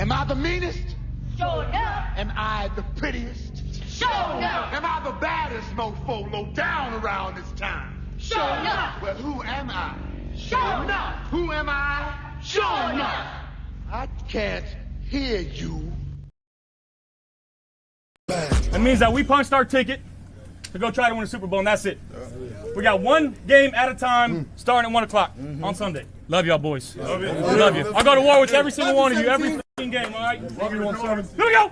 Am I the meanest? Sure enough. Am I the prettiest? Sure enough. Am I the baddest mofo low down around this town? Sure enough. Well, who am I? Sure enough. Who am I? Sure enough. I can't hear you. That means that we punched our ticket to go try to win the Super Bowl, and that's it. We got one game at a time, starting at 1 o'clock on Sunday. Love y'all, boys. Love you. Love you. I'll go to war with every single one of you, every game, all right? Here we go.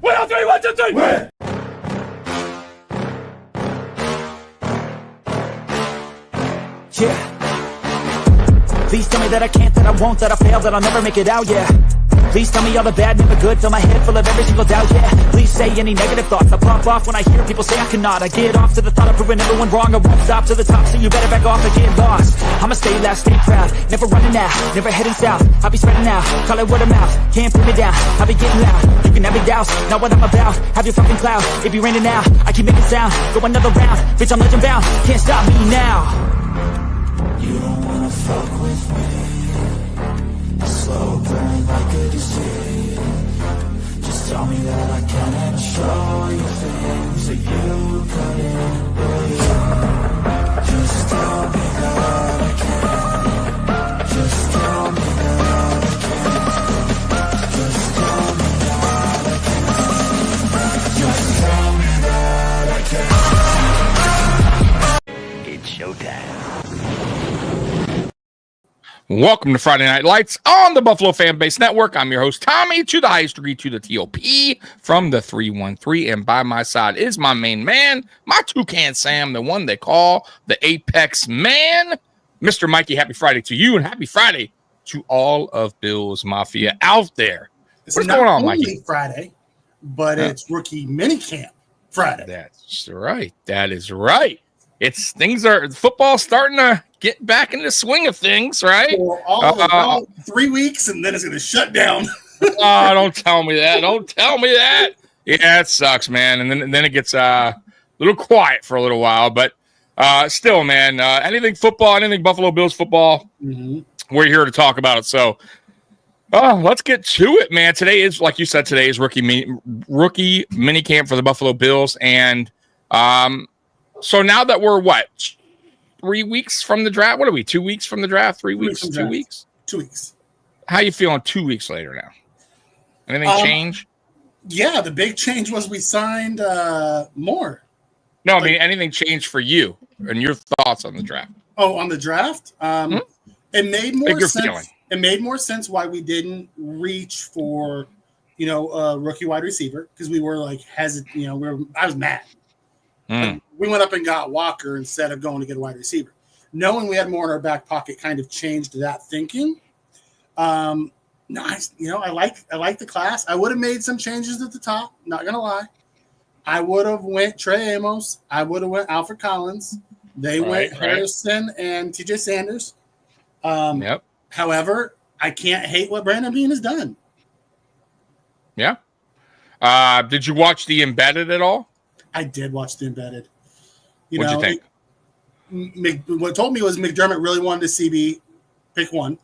1, 2, 3, 1, 2, 3. Win. Yeah. Please tell me that I can't, that I won't, that I fail, that I'll never make it out, yeah. Please tell me all the bad, never good, fill my head full of every single doubt, yeah. Please say any negative thoughts, I pop off when I hear people say I cannot. I get off to the thought of proving everyone wrong, I won't stop to the top, so you better back off and get lost. I'ma stay loud, stay proud, never running out, never heading south. I'll be spreading out, call it word of mouth, can't put me down, I'll be getting loud. You can have me douse, not what I'm about, have your fucking cloud, it be raining now, I keep making sound, go another round, bitch I'm legend bound, can't stop me now. You don't wanna fuck with me, slow burn like a disease. Just tell me that I can and I'll show you things that you couldn't believe. Just tell me that I can. Just tell me that I can. Just tell me that I can. Just tell me that I can. It's showtime. Welcome to Friday Night Lights on the Buffalo Fan Base Network. I'm your host, Tommy, to the highest degree, to the TOP, from the 313. And by my side is my main man, my Toucan Sam, the one they call the Apex Man, Mr. Mikey. Happy Friday to you, and happy Friday to all of Bill's Mafia out there. It's What's going on, Mikey? Friday, but it's rookie minicamp Friday. That's right. That is right. It's football starting to get back in the swing of things, right? For all 3 weeks, and then it's going to shut down. Oh, don't tell me that. Don't tell me that. Yeah, it sucks, man. And then it gets a little quiet for a little while. But still, man, anything football, anything Buffalo Bills football, we're here to talk about it. So let's get to it, man. Today is, like you said, rookie minicamp for the Buffalo Bills. And so now that we're, 3 weeks from the draft? What are we, 2 weeks from the draft? 3 weeks? 2 weeks? 2 weeks. How you feeling 2 weeks later now? Anything change? Yeah, the big change was we signed more. No, I mean, anything changed for you and your thoughts on the draft? Oh, on the draft? It made more sense. Feeling. It made more sense why we didn't reach for, a rookie wide receiver, because we were like hesitant. I was mad. We went up and got Walker instead of going to get a wide receiver. Knowing we had more in our back pocket kind of changed that thinking. I like the class. I would have made some changes at the top. Not gonna lie. I would have went Trey Amos. I would have went Alfred Collins. They went Harrison and TJ Sanders. Yep. However, I can't hate what Brandon Beane has done. Yeah. Did you watch the Embedded at all? I did watch the Embedded. What'd you think? What told me was McDermott really wanted to CB pick one.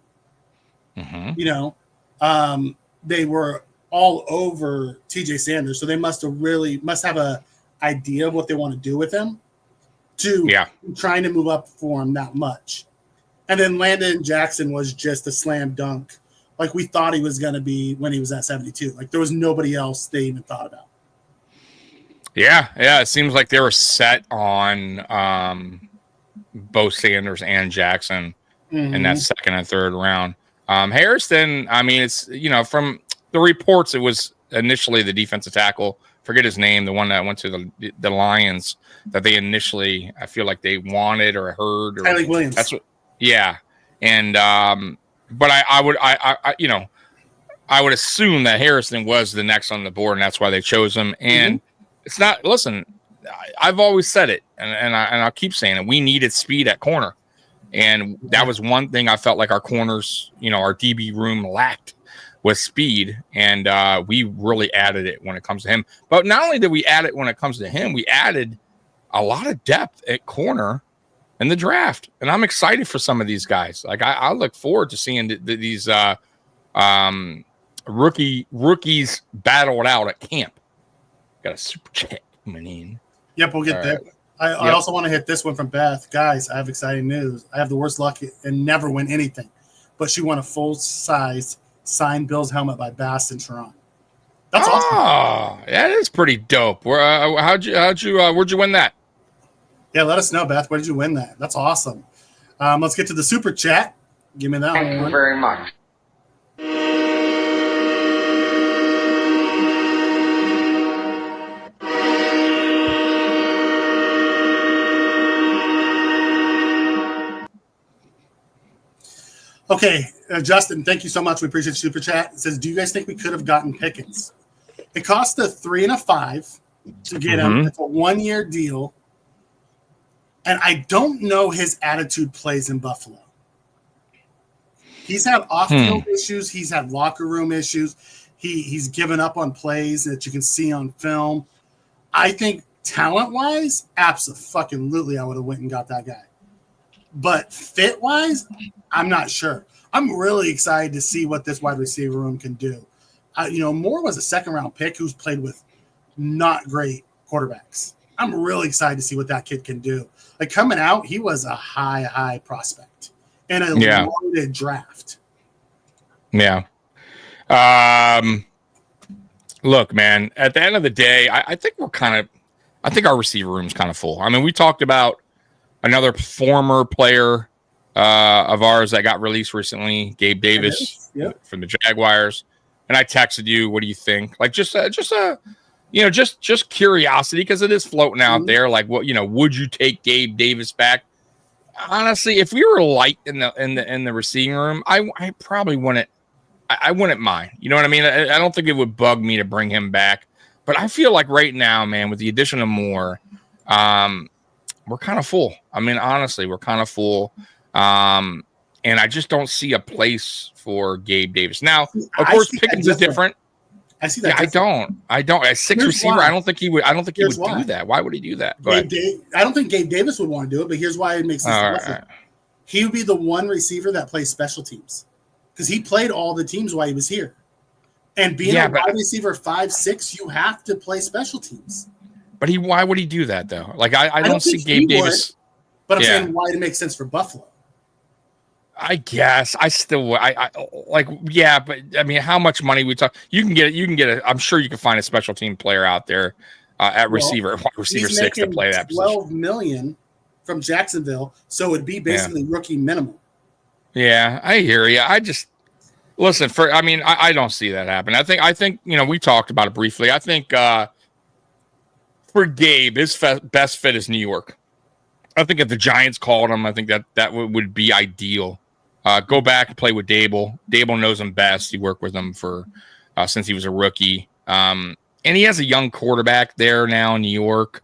They were all over TJ Sanders, so they must have a idea of what they want to do with him to trying to move up for him that much. And then Landon Jackson was just a slam dunk, like we thought he was going to be when he was at 72. Like there was nobody else they even thought about. Yeah. It seems like they were set on both Sanders and Jackson in that second and third round. Harrison, I mean, it's, from the reports, it was initially the defensive tackle. Forget his name, the one that went to the Lions that they initially, I feel like they wanted or heard. Tyler Williams. That's what. Yeah, and but I would assume that Harrison was the next on the board, and that's why they chose him. And it's not. Listen, I've always said it, and I'll keep saying it. We needed speed at corner, and that was one thing I felt like our corners, our DB room lacked was speed, and we really added it when it comes to him. But not only did we add it when it comes to him, we added a lot of depth at corner in the draft, and I'm excited for some of these guys. Like I look forward to seeing these rookies battle it out at camp. Got a super chat coming in. Yep, we'll get there. Right. I also want to hit this one from Beth. Guys, I have exciting news. I have the worst luck and never win anything, but she won a full-size signed Bills helmet by Bass in Toronto. That's awesome. Oh, that is pretty dope. Where'd you win that? Yeah, let us know, Beth. Where did you win that? That's awesome. Let's get to the super chat. Give me that one. Thank you very much. Okay, Justin, thank you so much. We appreciate the super chat. It says, do you guys think we could have gotten Pickens? It cost a 3 and a 5 to get him. It's a 1-year deal. And I don't know his attitude plays in Buffalo. He's had off-field issues. He's had locker room issues. He's given up on plays that you can see on film. I think talent-wise, absolutely, I would have went and got that guy. But fit-wise, I'm not sure. I'm really excited to see what this wide receiver room can do. Moore was a second-round pick who's played with not great quarterbacks. I'm really excited to see what that kid can do. Like, coming out, he was a high prospect in a loaded draft. Yeah. Look, man, at the end of the day, I think our receiver room's kind of full. I mean, we talked about another former player of ours that got released recently, Gabe Davis from the Jaguars. And I texted you, what do you think? Like, just curiosity, because it is floating out there. Like, would you take Gabe Davis back? Honestly, if we were light in the receiving room, I probably wouldn't. I wouldn't mind. You know what I mean? I don't think it would bug me to bring him back. But I feel like right now, man, with the addition of Moore, we're kind of full. I mean, honestly, we're kind of full. And I just don't see a place for Gabe Davis. Now, of course, Pickens is different. I see that. Yeah, I don't. A six receiver, why. I don't think he would do that. Why would he do that? Go ahead. I don't think Gabe Davis would want to do it, but here's why it makes sense. Right. He would be the one receiver that plays special teams because he played all the teams while he was here. And being a wide receiver 5'6", you have to play special teams. But why would he do that though? Like I don't see Gabe Davis. But I'm saying why it makes sense for Buffalo. I guess but I mean, how much money we talk? You can get I'm sure you can find a special team player out there at receiver 6 to play that position. $12 million from Jacksonville, so it'd be basically rookie minimum. Yeah, I hear you. I just listen I don't see that happen. I think we talked about it briefly. I think for Gabe, his best fit is New York. I think if the Giants called him, I think that would be ideal. Go back and play with Dable. Dable knows him best. He worked with him for since he was a rookie. And he has a young quarterback there now in New York.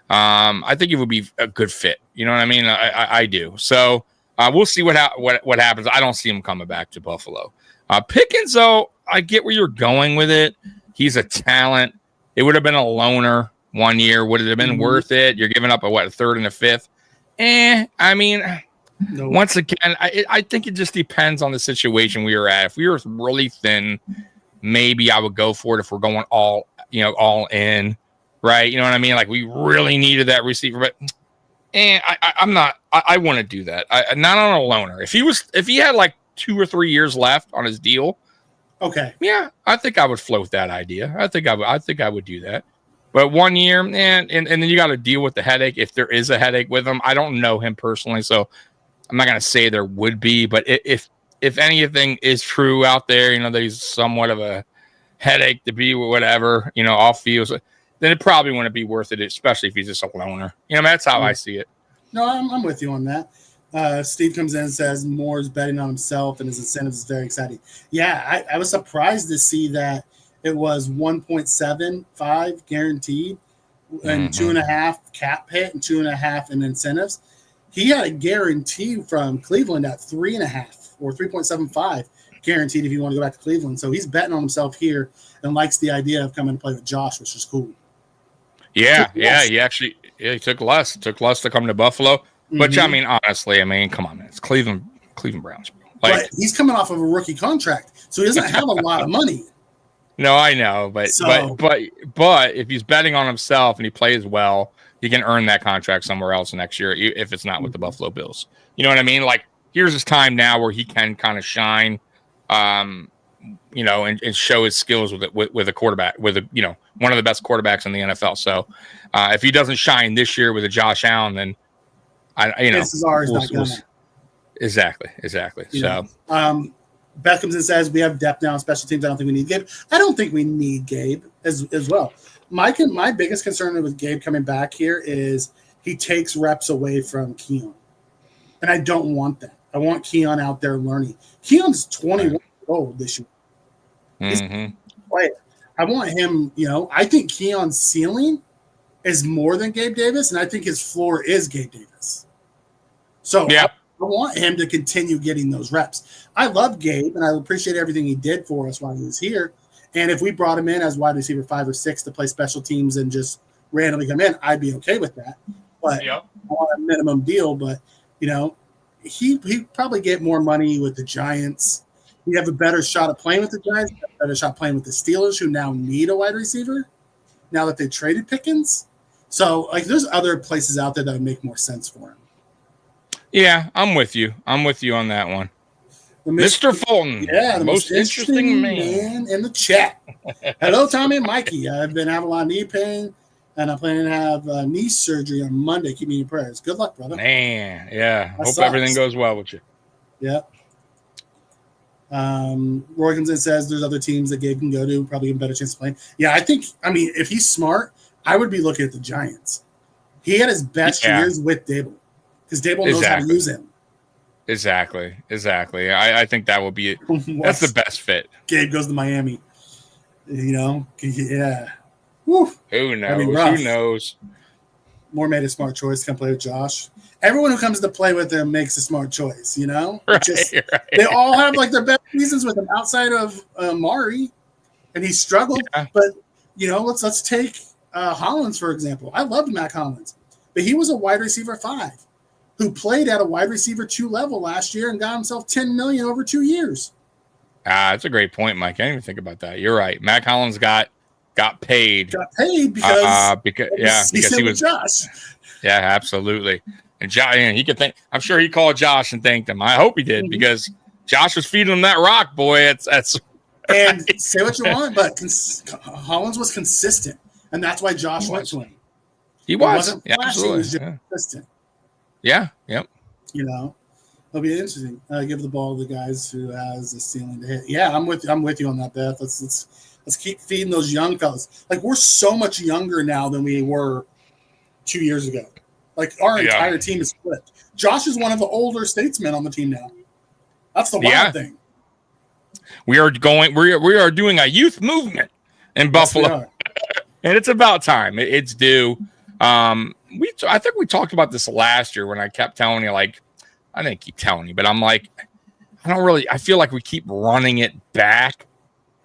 I think it would be a good fit. You know what I mean? I do. So we'll see what happens. I don't see him coming back to Buffalo. Pickens, though, I get where you're going with it. He's a talent. It would have been a loner 1 year. Would it have been worth it? You're giving up a third and a fifth? I mean, once again, I think it just depends on the situation we were at. If we were really thin, maybe I would go for it if we're going all in, right? You know what I mean? Like we really needed that receiver, but I'm not. I want to do that. Not on a loaner. If he had like 2 or 3 years left on his deal, okay, yeah, I think I would float that idea. I think I would do that. But 1 year, and then you got to deal with the headache if there is a headache with him. I don't know him personally, so I'm not going to say there would be. But if anything is true out there, that he's somewhat of a headache to be whatever, off field, then it probably wouldn't be worth it, especially if he's just a loner. That's how I see it. No, I'm with you on that. Steve comes in and says Moore's betting on himself and his incentives is very exciting. Yeah, I was surprised to see that. It was 1.75 guaranteed and 2.5 cap hit and 2.5 in incentives. He had a guarantee from Cleveland at 3.5 or 3.75 guaranteed if you want to go back to Cleveland. So he's betting on himself here and likes the idea of coming to play with Josh, which is cool. Yeah. He took less. It took less to come to Buffalo. But I mean, honestly, come on, man. It's Cleveland Browns, bro. But he's coming off of a rookie contract. So he doesn't have a lot of money. No, I know, but if he's betting on himself and he plays well, he can earn that contract somewhere else next year if it's not with the Buffalo Bills. You know what I mean? Like, here's his time now where he can kind of shine, and show his skills with a quarterback, with one of the best quarterbacks in the NFL. So if he doesn't shine this year with a Josh Allen, then Exactly. Beckhamson says we have depth now on special teams. I don't think we need Gabe. I don't think we need Gabe as well. My biggest concern with Gabe coming back here is he takes reps away from Keon. And I don't want that. I want Keon out there learning. Keon's 21 years old this year. He's a player. I want him, I think Keon's ceiling is more than Gabe Davis, and I think his floor is Gabe Davis. So I want him to continue getting those reps. I love Gabe, and I appreciate everything he did for us while he was here. And if we brought him in as wide receiver 5 or 6 to play special teams and just randomly come in, I'd be okay with that. But I want a minimum deal. But, he'd probably get more money with the Giants. He'd have a better shot at playing with the Giants, a better shot playing with the Steelers, who now need a wide receiver now that they traded Pickens. So, there's other places out there that would make more sense for him. Yeah, I'm with you. I'm with you on that one. Mr. Fulton. Yeah, the most interesting man in the chat. Hello, Tommy and Mikey. I've been having a lot of knee pain, and I'm planning to have knee surgery on Monday. Keep me in your prayers. Good luck, brother. Man, yeah. Hope everything goes well with you. Yeah. Roy comes in and says there's other teams that Gabe can go to, probably get a better chance of playing. Yeah, if he's smart, I would be looking at the Giants. He had his best years with Dable because Dable knows how to use him. Exactly. I think that will be that's the best fit. Gabe goes to Miami. Yeah. Woo. Who knows? Moore made a smart choice to come play with Josh. Everyone who comes to play with him makes a smart choice, Right. They all have their best reasons with him outside of Mari, and he struggled. Yeah. But let's take Hollins for example. I loved Mac Hollins, but he was a wide receiver 5 who played at a wide receiver 2 level last year and got himself $10 million over 2 years. That's a great point, Mike. I didn't even think about that. You're right. Mac Hollins got paid. Got paid because he was Josh. Yeah, absolutely. And Josh, he could think. I'm sure he called Josh and thanked him. I hope he did because Josh was feeding him that rock, boy. That's and say what you want, but Hollins was consistent, and that's why Josh went to him. He was. Wasn't flashy, he was just consistent. Yeah. Yep. It'll be interesting. Give the ball to the guys who has the ceiling to hit. Yeah, I'm with you on that, Beth. Let's keep feeding those young fellas. We're so much younger now than we were 2 years ago. Our entire team is flipped. Josh is one of the older statesmen on the team now. That's the wild thing. We are doing a youth movement in Buffalo, and it's about time. It's due. I think we talked about this last year when I kept telling you, I didn't keep telling you, but I'm like, I feel like we keep running it back.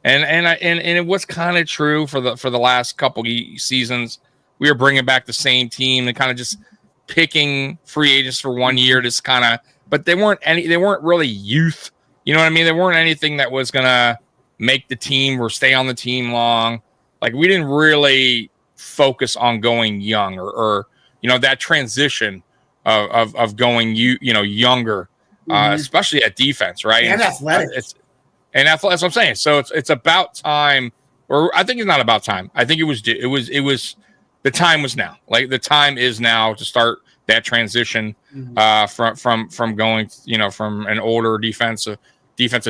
And it was kind of true for the last couple seasons. We were bringing back the same team and kind of just picking free agents for 1 year, but they weren't really youth. You know what I mean? They weren't anything that was going to make the team or stay on the team long. We didn't really focus on going young or that transition of going younger, especially at defense, right? And athletic. That's what I'm saying. So it's about time, or I think it's not about time. I think it was the time was now. The time is now to start that transition from going, from an older defensive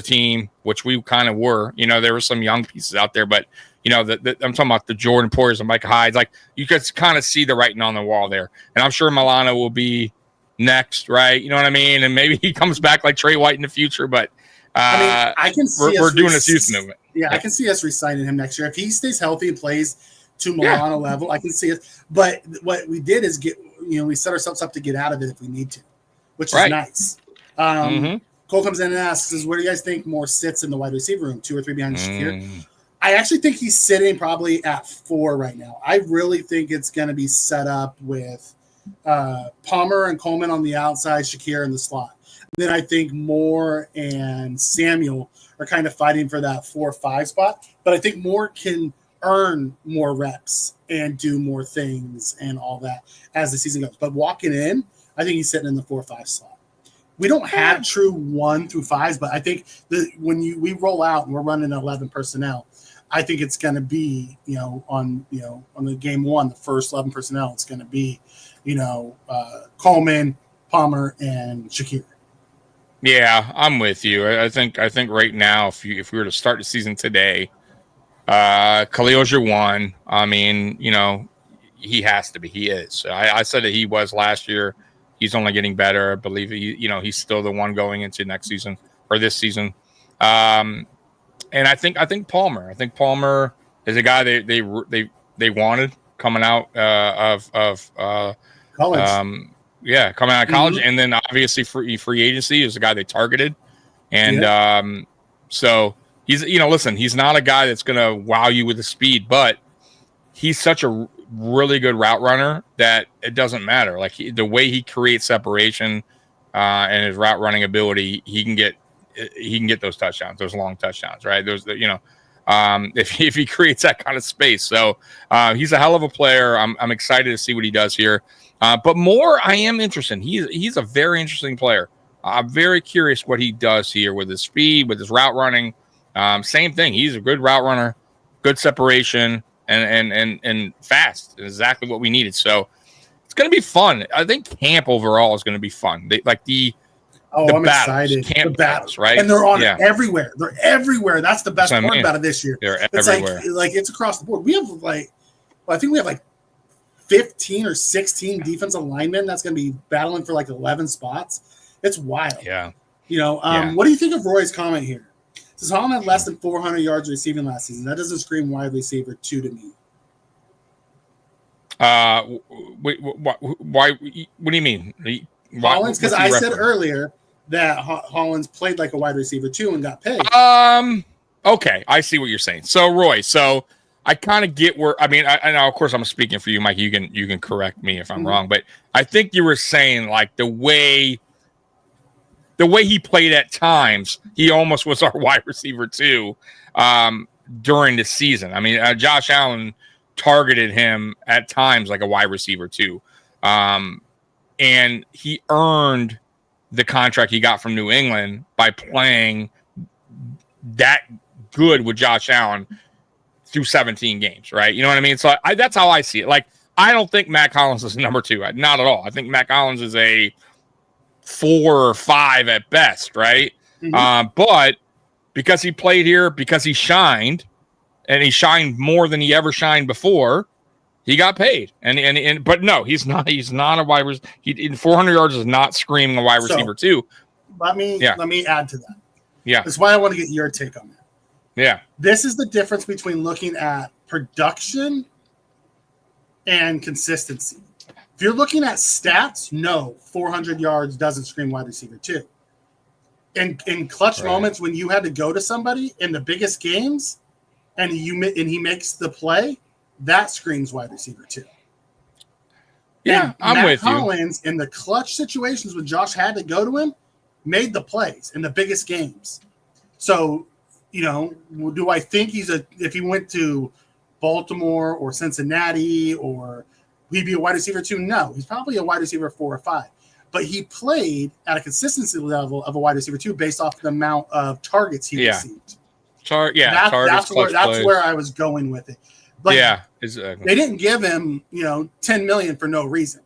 team, which we kind of were. There were some young pieces out there, but I'm talking about the Jordan Poyers and Micah Hydes. You could kind of see the writing on the wall there. And I'm sure Milano will be next, right? You know what I mean? And maybe he comes back like Trey White in the future, but I can see we're doing this youth movement. Yeah, I can see us re-signing him next year. If he stays healthy and plays to Milano level, I can see it. But what we did is we set ourselves up to get out of it if we need to, which is nice. Cole comes in and asks, where do you guys think Moore sits in the wide receiver room, 2 or 3 behind Shakir? I actually think he's sitting probably at 4 right now. I really think it's going to be set up with Palmer and Coleman on the outside, Shakir in the slot. then I think Moore and Samuel are kind of fighting for that 4-5 spot. But I think Moore can earn more reps and do more things and all that as the season goes. But walking in, I think he's sitting in the 4-5 slot. We don't have true 1 through 5s, but I think when we roll out and we're running 11 personnel, I think it's going to be, on the game 1, the first 11 personnel, it's going to be, Coleman, Palmer, and Shakir. Yeah, I'm with you. I think right now, if we were to start the season today, Khalil's your 1. I mean, he has to be. He is. I said that he was last year. He's only getting better. I believe he's still the 1 going into next season or this season. And I think Palmer. I think Palmer is a guy they wanted coming out of college. Coming out of college, and then obviously free agency is a guy they targeted, and so he's listen, he's not a guy that's going to wow you with the speed, but he's such a really good route runner that it doesn't matter. Like the way he creates separation and his route running ability, he can get those touchdowns, those long touchdowns, right? If he creates that kind of space. So he's a hell of a player. I'm excited to see what he does here. But Moore, I am interested. He's a very interesting player. I'm very curious what he does here with his speed, with his route running. Same thing. He's a good route runner, good separation, and fast. Exactly what we needed. So it's going to be fun. I think camp overall is going to be fun. I'm battles, excited. Camp battles, right? And they're on everywhere. They're everywhere. That's the best part about it this year. They're it's everywhere. Like it's across the board. We have I think we have 15 or 16 defensive linemen that's going to be battling for 11 spots. It's wild. Yeah. What do you think of Roy's comment here? Says Holland had less than 400 yards receiving last season. That doesn't scream wide receiver 2 to me. Wait, why? What do you mean? Hollins, because I said earlier that Hollins played like a wide receiver 2 and got paid. Okay, I see what you're saying. So Roy, I kind of get where. I mean, I know, of course, I'm speaking for you, Mike. You can correct me if I'm wrong, but I think you were saying the way he played at times, he almost was our wide receiver 2 during the season. I mean, Josh Allen targeted him at times like a wide receiver 2, and he earned the contract he got from New England by playing that good with Josh Allen through 17 games, right? You know what I mean? So that's how I see it. I don't think Matt Collins is number 2. Not at all. I think Matt Collins is a 4 or 5 at best, right? Mm-hmm. But because he played here, because he shined, and he shined more than he ever shined before, he got paid. But no, he's not a wide receiver. 400 yards is not screaming a wide receiver 2. Let me add to that. Yeah. That's why I want to get your take on that. Yeah. This is the difference between looking at production and consistency. If you're looking at stats, no, 400 yards doesn't scream wide receiver 2. In clutch moments when you had to go to somebody in the biggest games and he makes the play, that screams wide receiver 2. Yeah, and I'm Matt with Collins, in the clutch situations when Josh had to go to him, made the plays in the biggest games. So, do I think if he went to Baltimore or Cincinnati or he'd be a wide receiver 2? No, he's probably a wide receiver 4 or 5. But he played at a consistency level of a wide receiver 2 based off the amount of targets he received. That's where I was going with it. But exactly. They didn't give him, $10 million for no reason.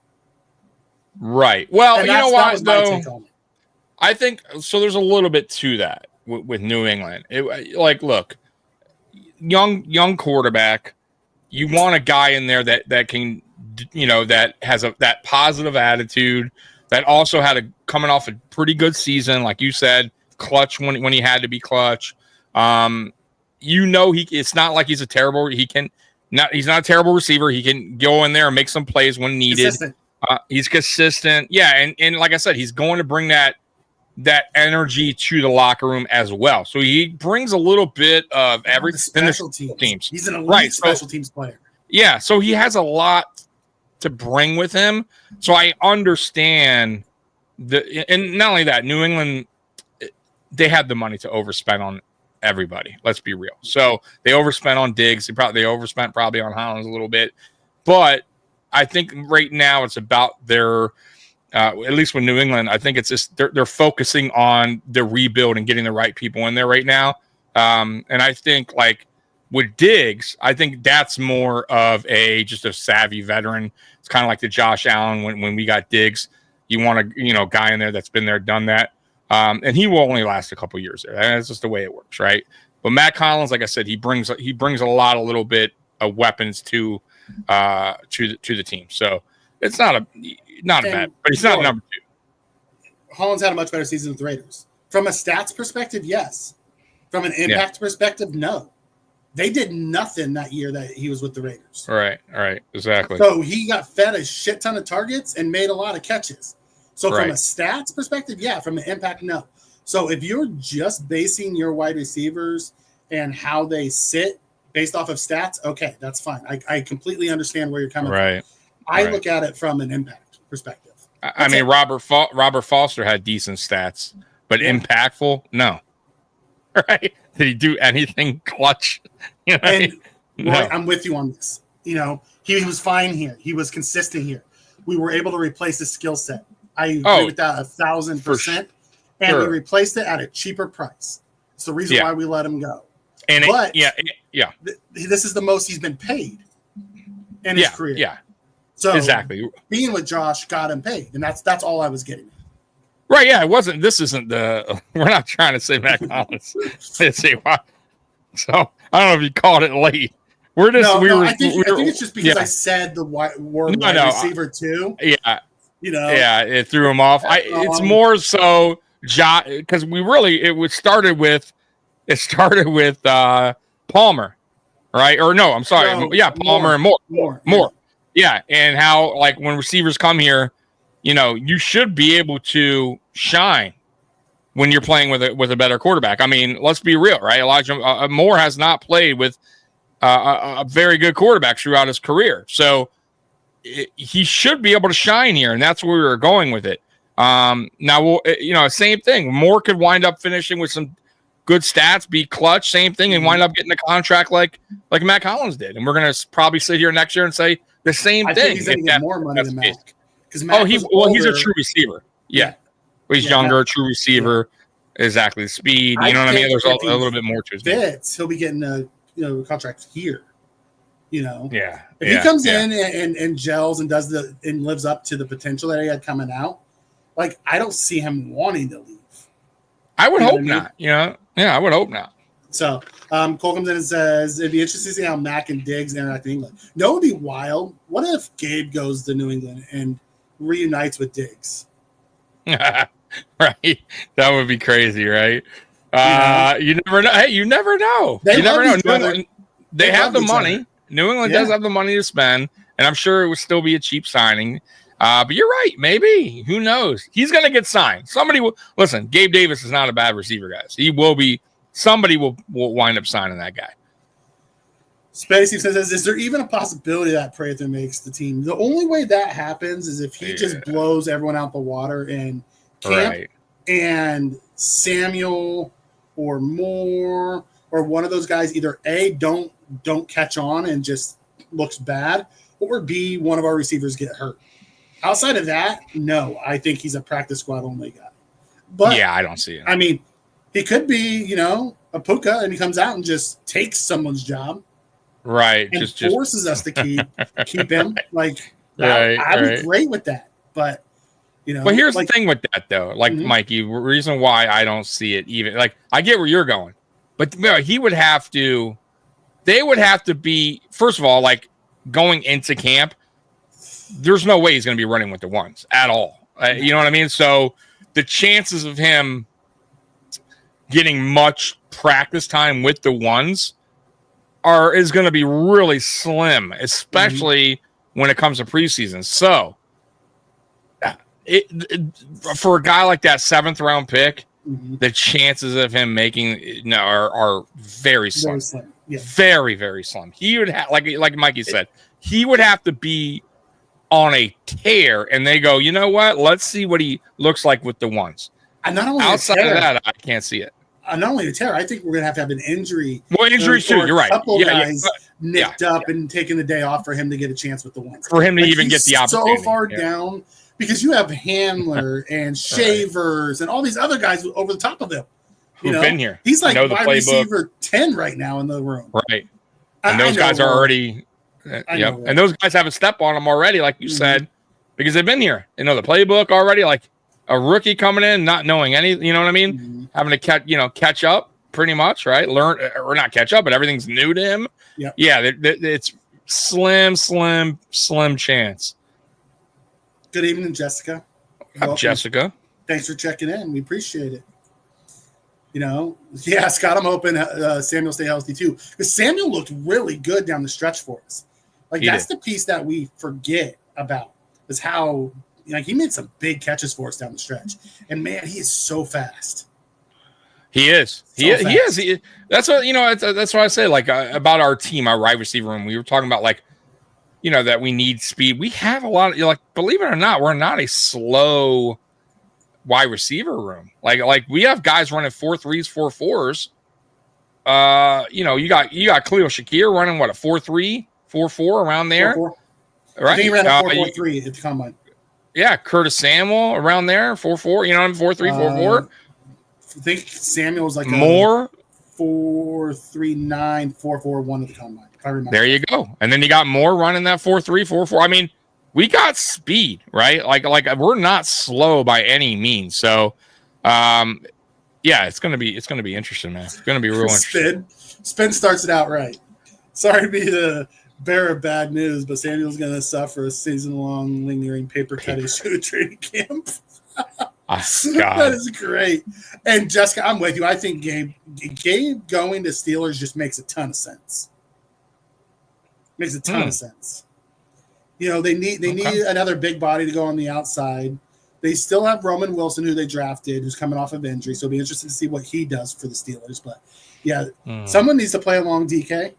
Right. Well, you know what, though? I think so. There's a little bit to that with New England. Look, young quarterback. You want a guy in there that can, that has that positive attitude. That also had coming off a pretty good season, like you said, clutch when he had to be clutch. It's not like he's he's not a terrible receiver. He can go in there and make some plays when needed. Consistent. He's consistent. Yeah. And like I said, he's going to bring that energy to the locker room as well. So he brings a little bit of everything. Special teams. He's an elite special teams player. Yeah. So he has a lot to bring with him. So I understand and not only that, New England, they had the money to overspend on everybody. Let's be real. So they overspent on Diggs. They overspent probably on Hollins a little bit. But I think right now it's about their at least with New England, I think it's just they're focusing on the rebuild and getting the right people in there right now. And I think like with Diggs, I think that's more of just a savvy veteran. It's kind of like the Josh Allen when we got Diggs. You want a guy in there that's been there, done that. And he will only last a couple years there. That's just the way it works, right? But Matt Collins, like I said, he brings a lot of little bit of weapons to the team. So it's not bad, but he's not number 2. Hollins had a much better season with the Raiders. From a stats perspective, yes. From an impact perspective, no. They did nothing that year that he was with the Raiders. Right, exactly. So he got fed a shit ton of targets and made a lot of catches. So from a stats perspective, yeah. From an impact, no. So if you're just basing your wide receivers and how they sit based off of stats, okay, that's fine. I completely understand where you're coming from. I look at it from an impact perspective. I mean, Robert Foster had decent stats, but impactful, no. Right? Did he do anything clutch? No. I'm with you on this. He was fine here. He was consistent here. We were able to replace his skill set. I agree with that 1,000%. And we replaced it at a cheaper price. It's the reason why we let him go. This is the most he's been paid in his career. Yeah. So exactly. Being with Josh got him paid, and that's all I was getting at. Right, yeah, it wasn't. This isn't the. We're not trying to say Matt Collins. So I don't know if you called it late. We're just. I think it's just because I said the word wide receiver too. Yeah. Yeah, it threw him off. It's more so because it started with Palmer, right? Or no, I'm sorry. Palmer and Moore. Yeah, and how like when receivers come here, you should be able to shine when you're playing with a better quarterback. I mean, let's be real, right? Elijah Moore has not played with a very good quarterback throughout his career, so he should be able to shine here, and that's where we were going with it. Now, same thing. Moore could wind up finishing with some good stats, be clutch, same thing, and wind up getting a contract like Matt Collins did. And we're gonna probably sit here next year and say the same thing. Think he's going to get more money than Matt. He's a true receiver. Yeah. He's younger, true receiver. Yeah. Exactly. The speed. You know what I mean? There's a little bit more to his game. He'll be getting a contract here. Yeah. If he comes in and gels and and lives up to the potential that he had coming out, like I don't see him wanting to leave. I would hope not. Yeah, I would hope not. So Cole comes in and says it'd be interesting to see how Mac and Diggs interact in England. No, it'd be wild. What if Gabe goes to New England and reunites with Diggs? Right. That would be crazy, right? You never know. Hey, you never know. You never know. They have the money. New England does have the money to spend, and I'm sure it would still be a cheap signing. But you're right. Maybe. Who knows? He's going to get signed. Somebody will. Listen, Gabe Davis is not a bad receiver, guys. He will be. Somebody will wind up signing that guy. Spacey says, is there even a possibility that Prather makes the team? The only way that happens is if he just blows everyone out the water in camp and Samuel or Moore or one of those guys either A, don't catch on and just looks bad, or B, one of our receivers get hurt. Outside of that, no, I think he's a practice squad only guy. But I don't see it. I mean, he could be, a Puka, and he comes out and just takes someone's job. Right. And forces us to keep him. Like, I'd be great with that. But, But here's the thing with that, though. Like, Mikey, the reason why I don't see it even, like, I get where you're going. But they would have to be, first of all, like, going into camp, there's no way he's going to be running with the ones at all. You know what I mean? So the chances of him getting much practice time with the ones is going to be really slim, especially when it comes to preseason. So for a guy like that 7th round pick, the chances of him making are very slim. Very slim. Yeah. Very, very slim. He would have, like Mikey said, he would have to be on a tear, and they go, you know what? Let's see what he looks like with the ones. And not only outside of that, I can't see it. Not only a tear, I think we're going to have an injury. Well, injuries too. You're right. A couple guys nicked up and taking the day off for him to get a chance with the ones. For him to even get the opportunity. So far down because you have Handler and Shavers and all these other guys over the top of him. Who've been here. He's like wide receiver 10 right now in the room. Right. And those guys are already and those guys have a step on them already, like you said, because they've been here. They know the playbook already. Like a rookie coming in, not knowing any, you know what I mean? Having to catch up pretty much, right? Learn or not catch up, but everything's new to him. Yeah, it's slim chance. Good evening, Jessica. Jessica. Thanks for checking in. We appreciate it. Scott, I'm hoping Samuel stay healthy too. Because Samuel looked really good down the stretch for us. Like that's the piece that we forget about is how he made some big catches for us down the stretch. And man, he is so fast. He is. He is. That's what that's what I say. Like about our team, our wide receiver room. We were talking about that we need speed. We have a lot of believe it or not, we're not a slow wide receiver room. Like we have guys running 4.3s, 4.4s. You got Khalil Shakir running what a 4.3, 4.4 around there. 4.4. Right. I think he ran a 4.43 at the combine. Yeah, Curtis Samuel around there, 4.4. 4.3, 4.4. I think Samuel was like more 4.39, 4.41 at the combine. If I remember. There you go. And then you got Moore running that 4.3, 4.4. I mean, we got speed, right? Like we're not slow by any means. So, it's gonna be interesting, man. It's gonna be real interesting. Spin starts it out right. Sorry to be the bearer of bad news, but Samuel's gonna suffer a season-long lingering paper cut issue at training camp. That is great. And Jessica, I'm with you. I think Gabe going to Steelers just makes a ton of sense. Makes a ton of sense. They need another big body to go on the outside. They still have Roman Wilson, who they drafted, who's coming off of injury. So it'll be interesting to see what he does for the Steelers. But someone needs to play along DK.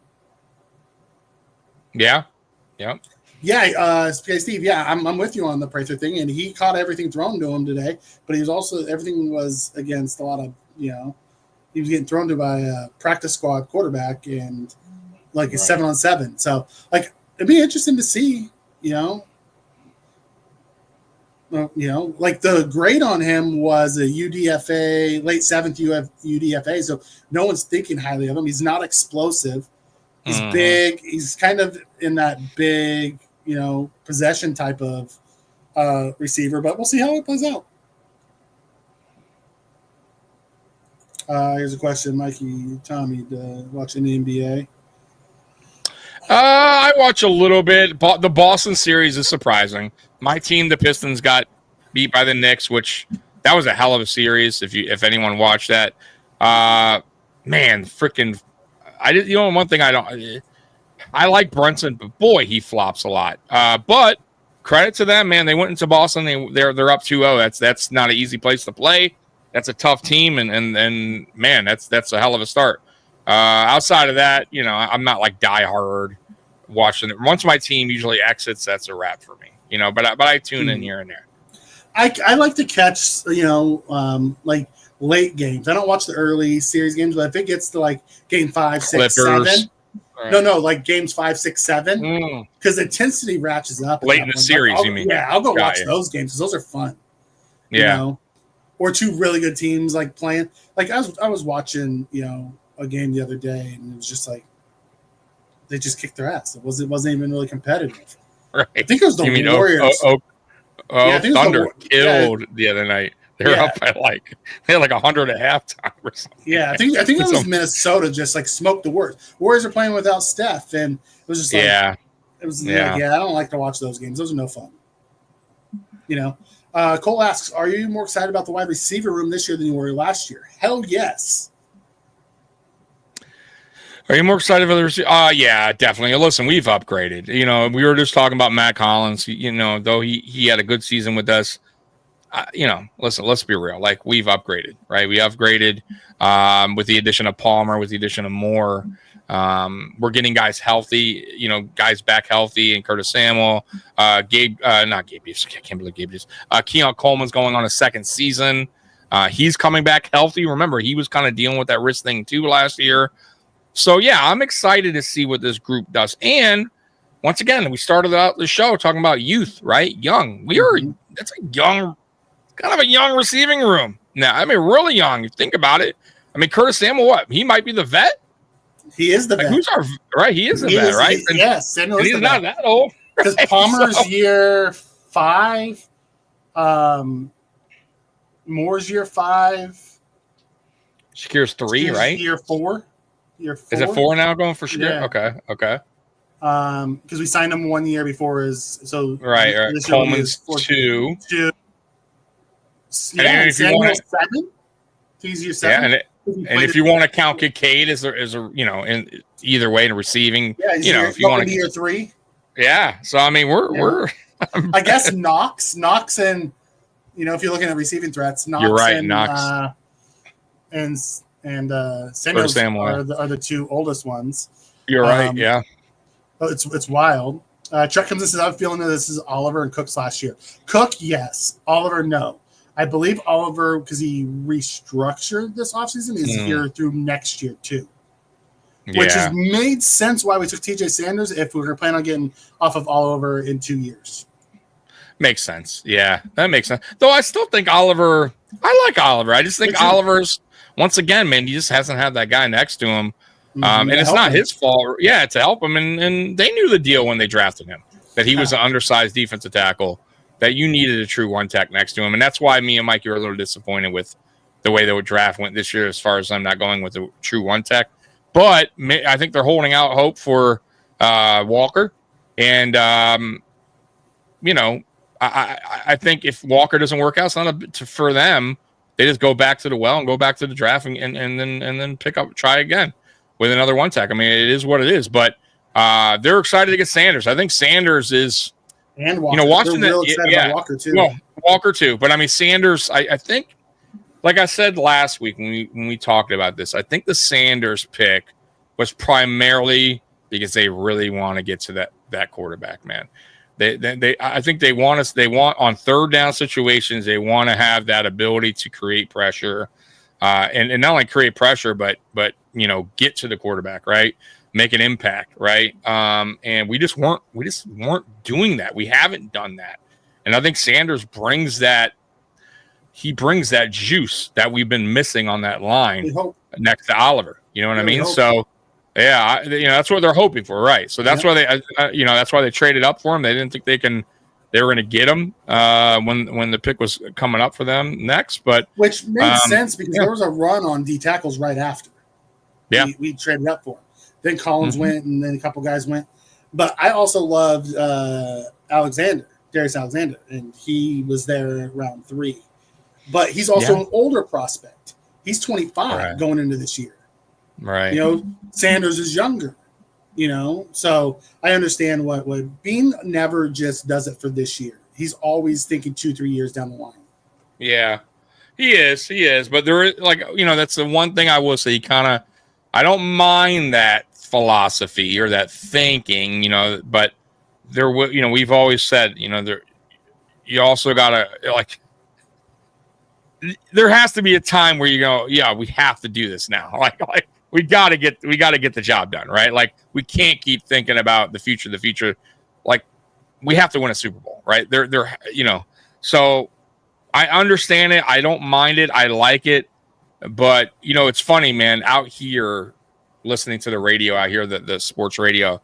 Yeah. Yeah, Steve. Yeah, I'm with you on the Prather thing, and he caught everything thrown to him today. But he was also everything was against a lot of he was getting thrown to by a practice squad quarterback and a 7-on-7. So it'd be interesting to see. The grade on him was a UDFA, late 7th UDFA. So no one's thinking highly of him. He's not explosive. He's big. He's kind of in that big, possession type of receiver, but we'll see how it plays out. Here's a question, Mikey, Tommy, watching the NBA. I watch a little bit. The Boston series is surprising. My team, the Pistons, got beat by the Knicks, which that was a hell of a series. If anyone watched that, man, freaking. One thing I like Brunson, but boy, he flops a lot. But credit to them, man. They went into Boston. They're up 2-0. That's not an easy place to play. That's a tough team, and man, that's a hell of a start. Outside of that, I'm not like diehard watching it. Once my team usually exits, that's a wrap for me. But I tune in here and there. I like to catch, late games. I don't watch the early series games, but if it gets to game 5, 6, Clippers. 7, no, games 5, 6, 7, because the intensity ratchets up late in the series. You mean? Yeah, I'll go watch those games because those are fun. Yeah, or two really good teams playing. I was watching a game the other day, and it was just they just kicked their ass. It wasn't even really competitive. Right. I think it was the Warriors. Thunder killed the other night. They're up by they had 100 at halftime or something. Yeah, I think it was Minnesota just smoked the Warriors. Warriors are playing without Steph, and it was just it was I don't like to watch those games. Those are no fun. Cole asks, are you more excited about the wide receiver room this year than you were last year? Hell yes. Are you more excited for the receiver? Yeah, definitely. Listen, we've upgraded. We were just talking about Matt Collins. Though he had a good season with us, listen, let's be real. Like, we've upgraded, right? We upgraded with the addition of Palmer, with the addition of Moore. We're getting guys healthy, guys back healthy, and Curtis Samuel, not Gabe Davis. I can't believe Gabe Davis. Keon Coleman's going on a second season. He's coming back healthy. Remember, he was kind of dealing with that wrist thing too last year. So yeah, I'm excited to see what this group does. And once again, we started out the show talking about youth, right? Young. That's a young, kind of a young receiving room. Now, I mean, really young. You think about it. I mean, Curtis Samuel, what? He might be the vet. He is the vet. Who's our right? He is the vet, right? Yes, Samuel is he's the not vet. that old. Because Palmer's year 5, Moore's year 5. Shakir's 3, right? Year 4. Is it 4 now going for Shakir? Yeah. Okay. Because we signed him 1 year before right. Coleman's 2. Yeah, and if you want 7. He's year 7. Yeah, and if you want to count Kincaid as a in either way in receiving, if you want to year 3. Yeah. So I mean, we're I guess Knox and if you're looking at receiving threats, Knox you're right, and Knox and Samuel are the 2 oldest ones. You're right. Yeah. It's wild. Trek comes and says, I'm feeling that this is Oliver and Cook's last year. Cook, yes. Oliver, no. I believe Oliver, because he restructured this offseason, is here through next year too. Which has made sense why we took TJ Sanders if we were planning on getting off of Oliver in 2 years. Makes sense. Yeah, that makes sense. Though I still think Oliver, I like Oliver. I just think Oliver's, once again, man, he just hasn't had that guy next to him. And it's not his fault. Yeah, to help him. And they knew the deal when they drafted him, that he was an undersized defensive tackle, that you needed a true one tech next to him. And that's why me and Mikey were a little disappointed with the way the draft went this year, as far as I'm not going with a true one tech. But I think they're holding out hope for Walker. And, I think if Walker doesn't work out, it's not for them. They just go back to the well and go back to the draft and then try again with another one tech. I mean, it is what it is. But they're excited to get Sanders. I think Sanders is, and Walker. Watching real excited about Walker too. Well, Walker too. But I mean, Sanders, I think, like I said last week when we talked about this, I think the Sanders pick was primarily because they really want to get to that quarterback, man. I think they want on third down situations, they want to have that ability to create pressure, and not only create pressure, but get to the quarterback, right? Make an impact, right? And we just weren't doing that. We haven't done that, and I think Sanders brings that. He brings that juice that we've been missing on that line next to Oliver. You know what I mean? So. Yeah, that's what they're hoping for, right? So that's why that's why they traded up for him. They didn't think they were going to get him when the pick was coming up for them next. But which made sense because there was a run on D tackles right after. Yeah, we traded up for him. Then Collins went, and then a couple guys went. But I also loved Darius Alexander, and he was there round 3. But he's also an older prospect. He's 25 going into this year. Right. Sanders is younger, so I understand what Bean never just does it for this year. He's always thinking 2-3 years down the line. Yeah, he is. But there is that's the one thing I will say. I don't mind that philosophy or that thinking, but there will, we've always said, you also gotta there has to be a time where you go, yeah, we have to do this now. We gotta get the job done, right? Like, we can't keep thinking about the future. Like, we have to win a Super Bowl, right? So I understand it. I don't mind it. I like it. But it's funny, man, out here listening to the radio out here, the sports radio,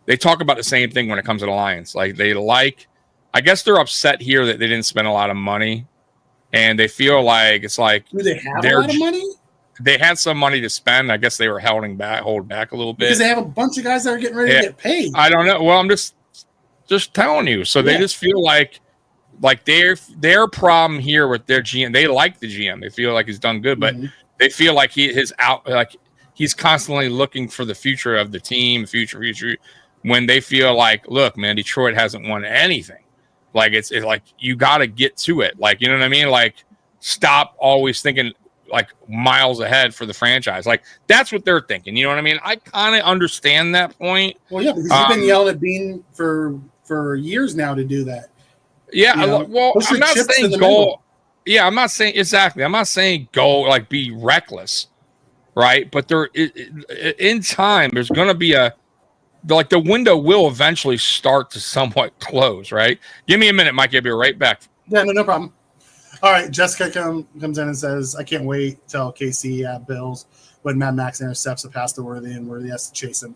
they talk about the same thing when it comes to the Lions. Like, I guess they're upset here that they didn't spend a lot of money, and they feel like it's like, do they have a lot of money? They had some money to spend. I guess they were holding back a little bit because they have a bunch of guys that are getting ready to get paid. I don't know. Well, I'm just telling you. So they just feel like their problem here with their GM. They like the GM. They feel like he's done good, but they feel like he's constantly looking for the future of the team, future. When they feel like, look, man, Detroit hasn't won anything, Like it's like you got to get to it. Like, you know what I mean? Like, stop always thinking like miles ahead for the franchise. Like that's what they're thinking. You know what I mean? I kind of understand that point. Well, yeah, because you've been yelling at Bean for years now to do that. Yeah, You know, well, push I'm your not chips saying in the go. middle. Yeah, I'm not saying exactly. I'm not saying go like be reckless, right? But in time, there's going to be like the window will eventually start to somewhat close, right? Give me a minute, Mike. I'll be right back. Yeah, no problem. All right, Jessica comes in and says, I can't wait till KC at Bills when Mad Max intercepts a pass to Worthy and Worthy has to chase him.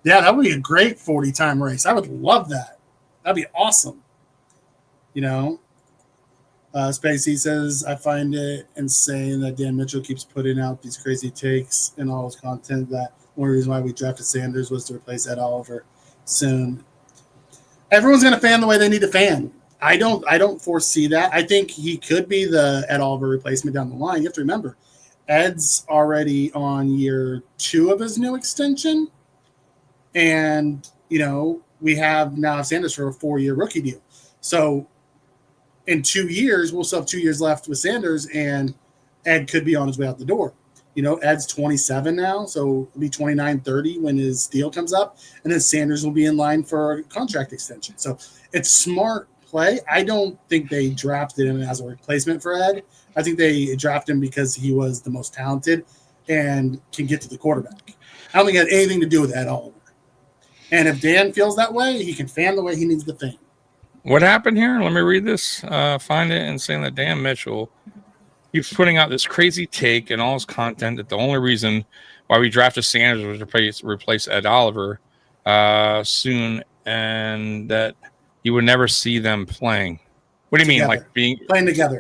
Yeah, that would be a great 40-time race. I would love that. That'd be awesome. You know? Spacey says, I find it insane that Dan Mitchell keeps putting out these crazy takes and all his content that one reason why we drafted Sanders was to replace Ed Oliver soon. Everyone's going to fan the way they need to fan. I don't foresee that. I think he could be the Ed Oliver replacement down the line. You have to remember, Ed's already on year 2 of his new extension. And, you know, we have now Sanders for a 4-year rookie deal. So in 2 years, we'll still have 2 years left with Sanders, and Ed could be on his way out the door. You know, Ed's 27 now, so he'll be 29, 30 when his deal comes up. And then Sanders will be in line for a contract extension. So it's smart play. I don't think they drafted him as a replacement for Ed. I think they drafted him because he was the most talented and can get to the quarterback. I don't think it had anything to do with Ed Oliver. And if Dan feels that way, he can fan the way he needs to fan. What happened here? Let me read this. Find it and saying that Dan Mitchell keeps putting out this crazy take and all his content that the only reason why we drafted Sanders was to replace Ed Oliver soon, and that you would never see them playing. What do you mean, like playing together?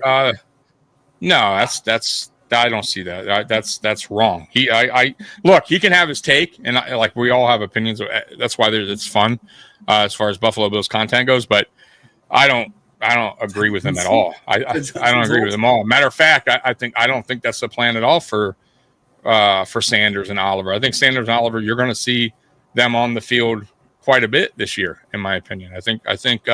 No, that's I don't see that. That's wrong. I look. He can have his take, and like we all have opinions. That's why it's fun as far as Buffalo Bills content goes. But I don't agree with him at all. I don't agree with him all. Matter of fact, I don't think that's the plan at all for Sanders and Oliver. I think Sanders and Oliver, you're going to see them on the field quite a bit this year, in my opinion. I think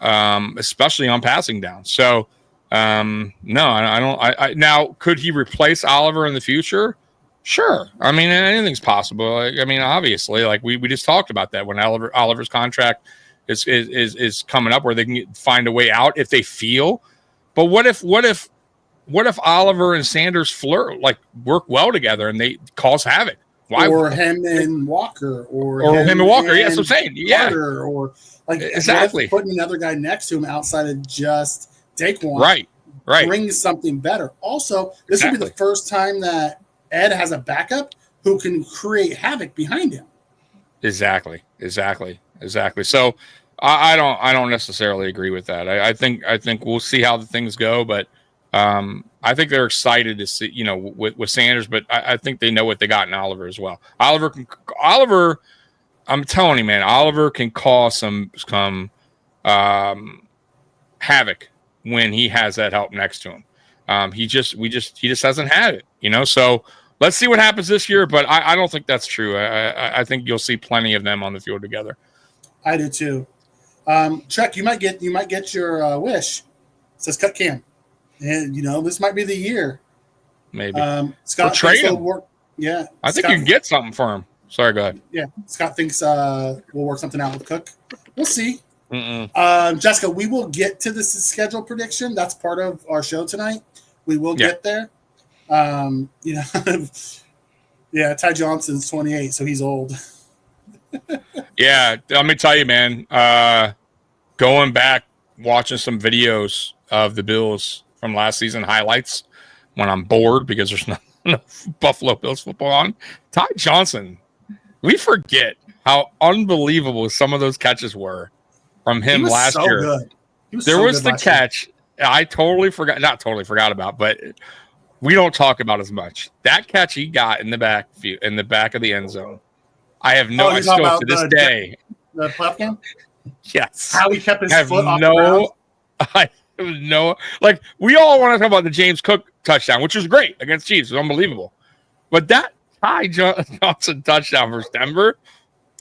especially on passing down. So no, I don't. Now, could he replace Oliver in the future? Sure. I mean, anything's possible. I mean, obviously, like we just talked about that when Oliver's contract is coming up, where they can find a way out if they feel. But what if Oliver and Sanders work well together and they cause havoc? Why? Or him and Walker, or him and Walker. Yes, I'm saying, yeah. Carter, or like exactly putting another guy next to him outside of just Daquan. Right. Brings something better. Also, this will be the first time that Ed has a backup who can create havoc behind him. Exactly. So I don't necessarily agree with that. I think we'll see how the things go, but I think they're excited to see, with Sanders, but I think they know what they got in Oliver as well. Oliver, I'm telling you, man, Oliver can cause some havoc when he has that help next to him. He just hasn't had it, So let's see what happens this year, but I don't think that's true. I think you'll see plenty of them on the field together. I do too. Chuck, you might get your wish. It says cut Cam. And this might be the year. Maybe. Scott trade him. Yeah. I think you can get something for him. Sorry, go ahead. Yeah. Scott thinks we'll work something out with Cook. We'll see. Jessica, we will get to this schedule prediction. That's part of our show tonight. We will get there. Yeah, Ty Johnson's 28, so he's old. Yeah, let me tell you, man. Going back, watching some videos of the Bills from last season highlights when I'm bored because there's no Buffalo Bills football on. Ty Johnson, we forget how unbelievable some of those catches were from him last year. Good. There was the catch I totally forgot, not totally forgot about, but we don't talk about as much. That catch he got in the back of the end zone. I have no idea to this day. The playoff game? Yes. How he kept his foot off the ground? I have no, like, we all want to talk about the James Cook touchdown, which was great against Chiefs. It was unbelievable. But that Ty Johnson touchdown versus Denver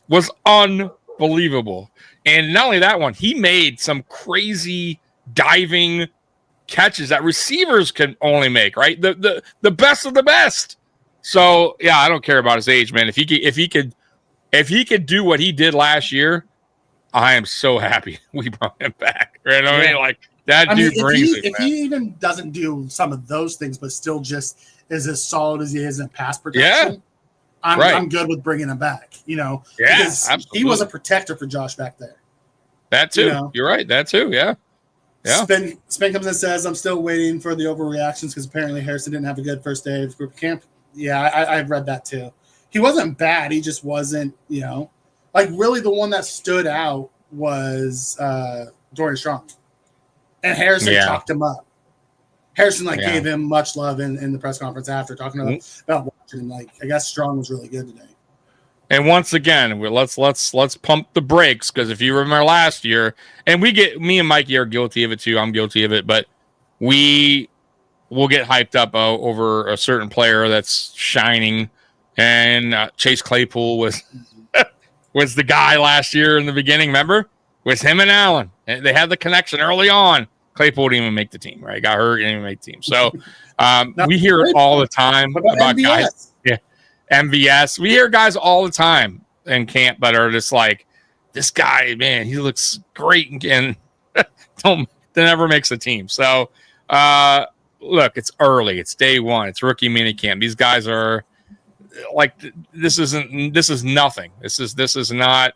was unbelievable. And not only that one, he made some crazy diving catches that receivers can only make, right? The best of the best. So yeah, I don't care about his age, man. If he could do what he did last year, I am so happy we brought him back. Right? I mean, like that dude brings it. If he even doesn't do some of those things, but still just is as solid as he is in pass protection, I'm good with bringing him back. Because absolutely. he was a protector for Josh back there. That too. You're right. That too. Yeah. Yeah. Spin comes in and says, I'm still waiting for the overreactions because apparently Harrison didn't have a good first day of group camp. Yeah, I read that too. He wasn't bad. He just wasn't, really the one that stood out was Dorian Strong. And Harrison talked him up. Harrison gave him much love in the press conference after talking about watching him. I guess Strong was really good today. And once again, let's pump the brakes, because if you remember last year, and me and Mikey are guilty of it too. I'm guilty of it, but we will get hyped up over a certain player that's shining. And Chase Claypool was the guy last year in the beginning. Remember, it was him and Allen. And they had the connection early on. Claypool didn't even make the team. Right, got hurt, didn't even make the team. So we hear it all the time about guys. Yeah. MVS. We hear guys all the time in camp that are just like, this guy, man, he looks great and never makes a team. So, look, it's early. It's day one. It's rookie minicamp. These guys are this is nothing. This is not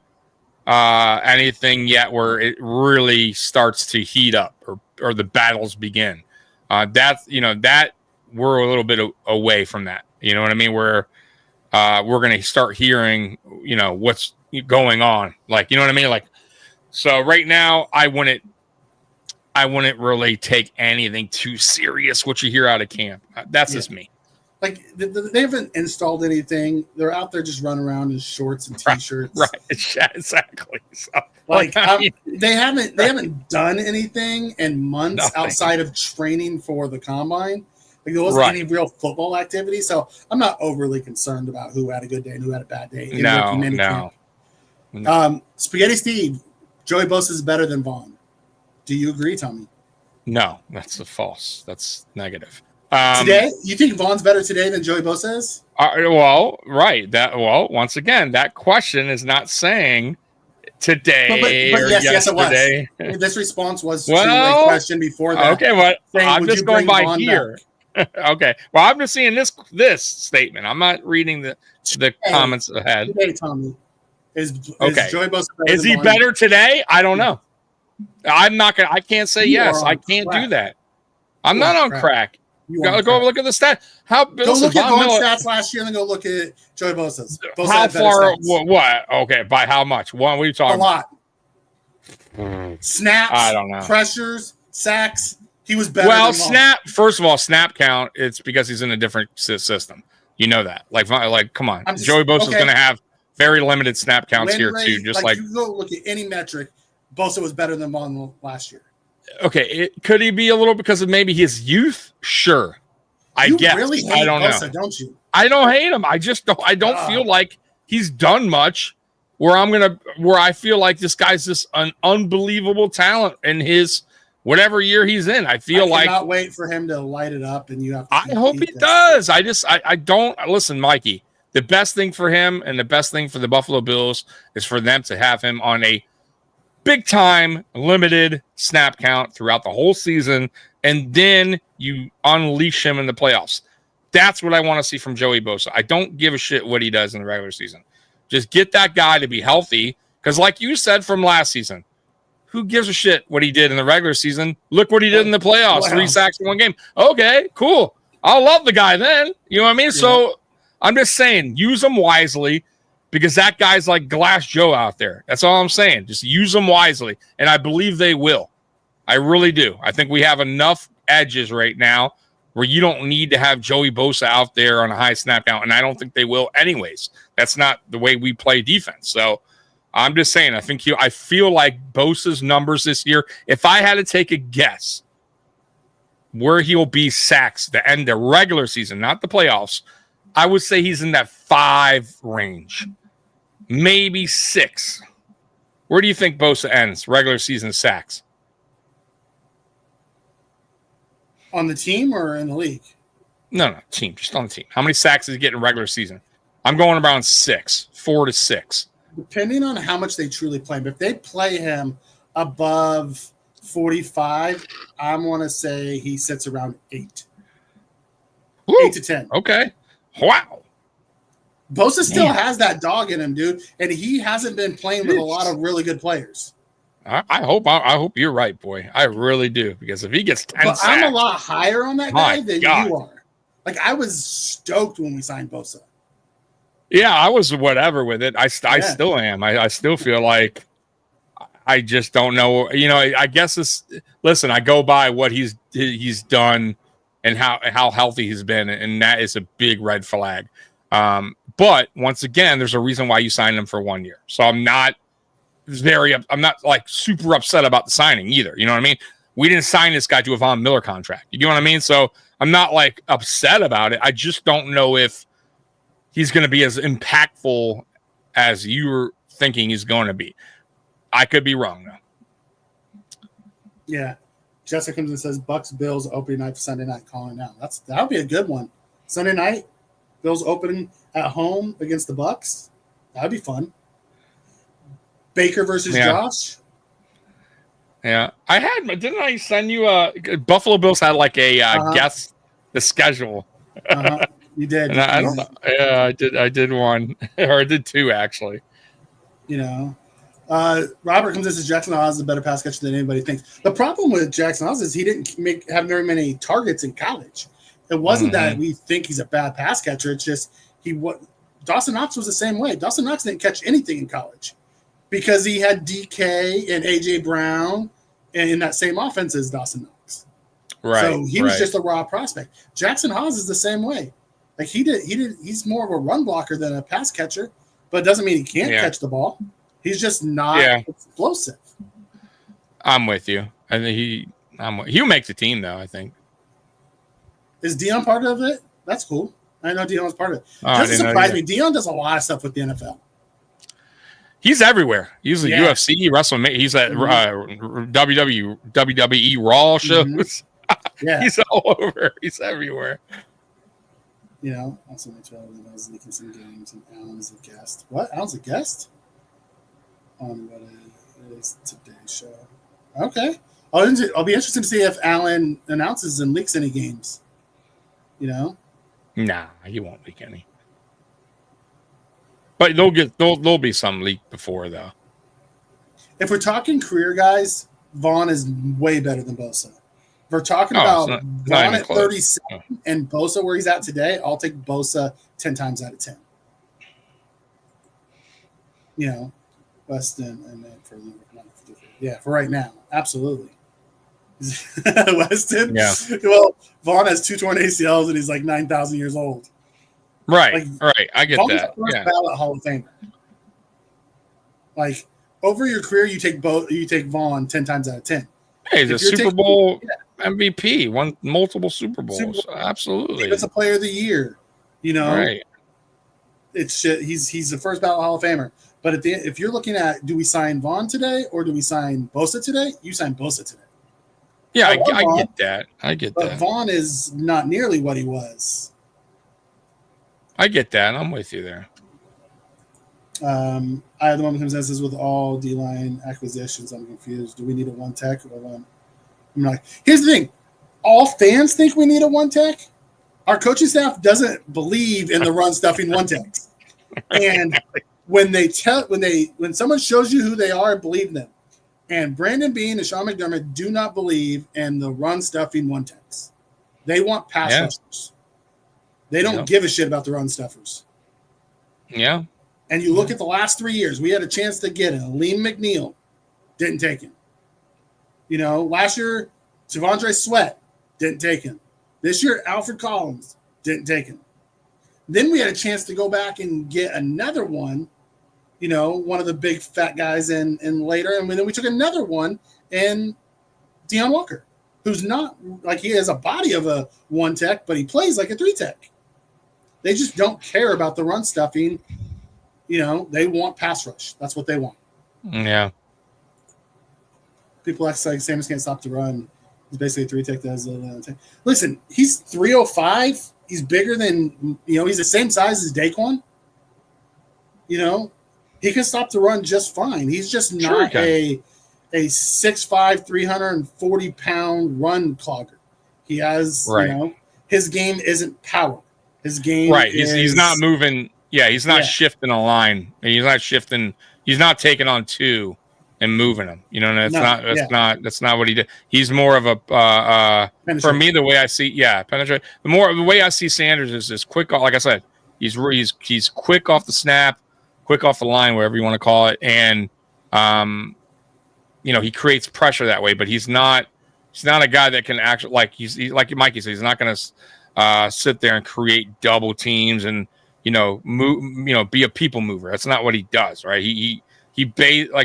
anything yet where it really starts to heat up or the battles begin. That we're a little bit away from that. You know what I mean? Where we're going to start hearing, what's going on. You know what I mean? So right now I wouldn't really take anything too serious what you hear out of camp. That's just me. They haven't installed anything.Ey're out there just running around in shorts and t-shirts. Right. Exactly. So, they haven't done anything in months outside of training for the combine. There wasn't any real football activity, so I'm not overly concerned about who had a good day and who had a bad day. No. Spaghetti Steve, Joey Bosa is better than Vaughn. Do you agree, Tommy? No, that's a false. That's negative. Today, you think Vaughn's better today than Joey Bosa is? Right. Once again, that question is not saying today or yesterday. It was. This response was to a question before that. Okay, I'm just going by Vaughn here. Okay. Well, I'm just seeing this statement. I'm not reading the comments ahead. Today, Tommy, is Joey Bosa better? Is he better today? I don't know. I can't say yes. I can't do that. I'm not on crack. Go look at the stat. Go look at Vaughn's stats last year and then go look at Joey Bosa's. How far? What? Okay, by how much? What are you talking about? A lot. Snaps. I don't know. Pressures, sacks. He was better. Well, First of all, snap count. It's because he's in a different system. You know that. Come on. Joey Bosa's going to have very limited snap counts here too. You go look at any metric. Bosa was better than Vaughn last year. Okay, could he be a little because of maybe his youth? Sure, I guess. Really hate I don't Bosa, know. Don't you? I don't hate him. I just don't. I don't feel like he's done much. Where I feel like this guy's just an unbelievable talent in his whatever year he's in. I cannot wait for him to light it up, and you have. I hope he does. I don't listen, Mikey. The best thing for him and the best thing for the Buffalo Bills is for them to have him on a big time limited snap count throughout the whole season, and then you unleash him in the playoffs. That's what I want to see from Joey Bosa. I don't give a shit what he does in the regular season. Just get that guy to be healthy, because like you said from last season, who gives a shit what he did in the regular season? Look what he did in the playoffs. 3 sacks in 1 game. Okay, cool. I'll love the guy then. You know what I mean? Yeah. So I'm just saying, use him wisely, because that guy's like Glass Joe out there. That's all I'm saying. Just use them wisely. And I believe they will. I really do. I think we have enough edges right now where you don't need to have Joey Bosa out there on a high snap count. And I don't think they will anyways. That's not the way we play defense. So I'm just saying, I feel like Bosa's numbers this year, if I had to take a guess where he'll be sacks the end of the regular season, not the playoffs, I would say he's in that 5 range. Maybe 6. Where do you think Bosa ends? Regular season sacks. On the team or in the league? No, team. Just on the team. How many sacks does he get in regular season? I'm going around 4 to 6. Depending on how much they truly play him. If they play him above 45, I'm going to say he sits around 8. Woo. 8 to 10. Okay. Wow. Bosa still has that dog in him, dude, and he hasn't been playing with a lot of really good players. I hope you're right, boy. I really do, because if he gets 10 But sacks, I'm a lot higher on that guy My than God. you are. Like, I was stoked when we signed Bosa. yeah, I was whatever with it. I still am. I still feel like I just don't know. You know, I guess it's listen. I go by what he's done and how healthy he's been, and that is a big red flag. But once again, there's a reason why you signed him for 1 year. So I'm not like super upset about the signing either. You know what I mean? We didn't sign this guy to a Von Miller contract. You know what I mean? So I'm not like upset about it. I just don't know if he's going to be as impactful as you're thinking he's going to be. I could be wrong though. Yeah. Jessica comes and says Bucks Bills opening night for Sunday night, calling now. That'll be a good one. Sunday night, Bills opening at home against the Bucks. That'd be fun. Baker versus Josh. Yeah, didn't I send you Buffalo Bills had like a guess the schedule. You did. And I don't know. Yeah, I did one, or I did two actually. You know, Robert comes in and says Jackson Oz is a better pass catcher than anybody thinks. The problem with Jackson Oz is he didn't have very many targets in college. It wasn't that we think he's a bad pass catcher. It's just Dawson Knox was the same way. Dawson Knox didn't catch anything in college because he had DK and AJ Brown and in that same offense as Dawson Knox. Right. So he was just a raw prospect. Jackson Haas is the same way. Like he's more of a run blocker than a pass catcher, but it doesn't mean he can't catch the ball. He's just not explosive. I'm with you. I think he'll make the team though, I think. Is Dion part of it? That's cool. I know Dion was part of it. Doesn't surprise me. Dion does a lot of stuff with the NFL. He's everywhere. He's a UFC, WrestleMania. He's at WWE Raw shows. Yeah. He's all over. He's everywhere. You know, also my child was leaking some games, and Alan is a guest. What? Alan's a guest? On what it is today's show. Okay. I'll be interested to see if Alan announces and leaks any games. You know? Nah, he won't leak any. But there'll be some leaked before though. If we're talking career guys, Vaughn is way better than Bosa. If we're talking about Vaughn at 37 and Bosa where he's at today, I'll take Bosa 10 times out of 10. You know, Weston and then for right now, absolutely. Weston? Yeah. Well, Vaughn has 2 torn ACLs and he's like 9,000 years old. Right, right. I get Vaughn's that. the first ballot Hall of Famer. Like over your career, you take Vaughn 10 times out of 10. Hey, he's a Super Bowl MVP, won multiple Super Bowls. Absolutely, it's a Player of the Year. You know, right? It's he's the first ballot Hall of Famer. But if you're looking at, do we sign Vaughn today or do we sign Bosa today? You sign Bosa today. Yeah, I get that. I get but that. Vaughn is not nearly what he was. I get that. I'm with you there. I have the one who says with all D-line acquisitions, I'm confused. Do we need a one tech or one? I'm like, here's the thing. All fans think we need a one tech. Our coaching staff doesn't believe in the run stuffing one techs. And when someone shows you who they are, believe them. And Brandon Beane and Sean McDermott do not believe in the run stuffing one techs. They want pass rushers. They don't give a shit about the run stuffers. Yeah. And you look at the last 3 years, we had a chance to get him. Liam McNeil didn't take him. You know, last year, T'Vondre Sweat didn't take him. This year, Alfred Collins didn't take him. Then we had a chance to go back and get another one, you know, one of the big fat guys in later. And then we took another one in Deion Walker, who's not like he has a body of a one tech, but he plays like a 3 tech. They just don't care about the run stuffing. You know, they want pass rush. That's what they want. Yeah. People act like Sanders can't stop the run. He's basically a 3 tech. Listen, he's 305. He's bigger than, he's the same size as Daquan. He can stop the run just fine. He's just not a 6'5", 340-pound run clogger. He has, his game isn't power. His game He's not moving. Yeah, he's not shifting a line. He's not shifting. He's not taking on 2 and moving them. That's not what he did. He's more of a for me, the way I see, penetrate. The way I see Sanders is quick. Like I said, he's quick off the snap, quick off the line, whatever you want to call it, and he creates pressure that way. But he's not a guy that can actually like Mikey said. He's not going to sit there and create double teams and move. Be a people mover. That's not what he does, right?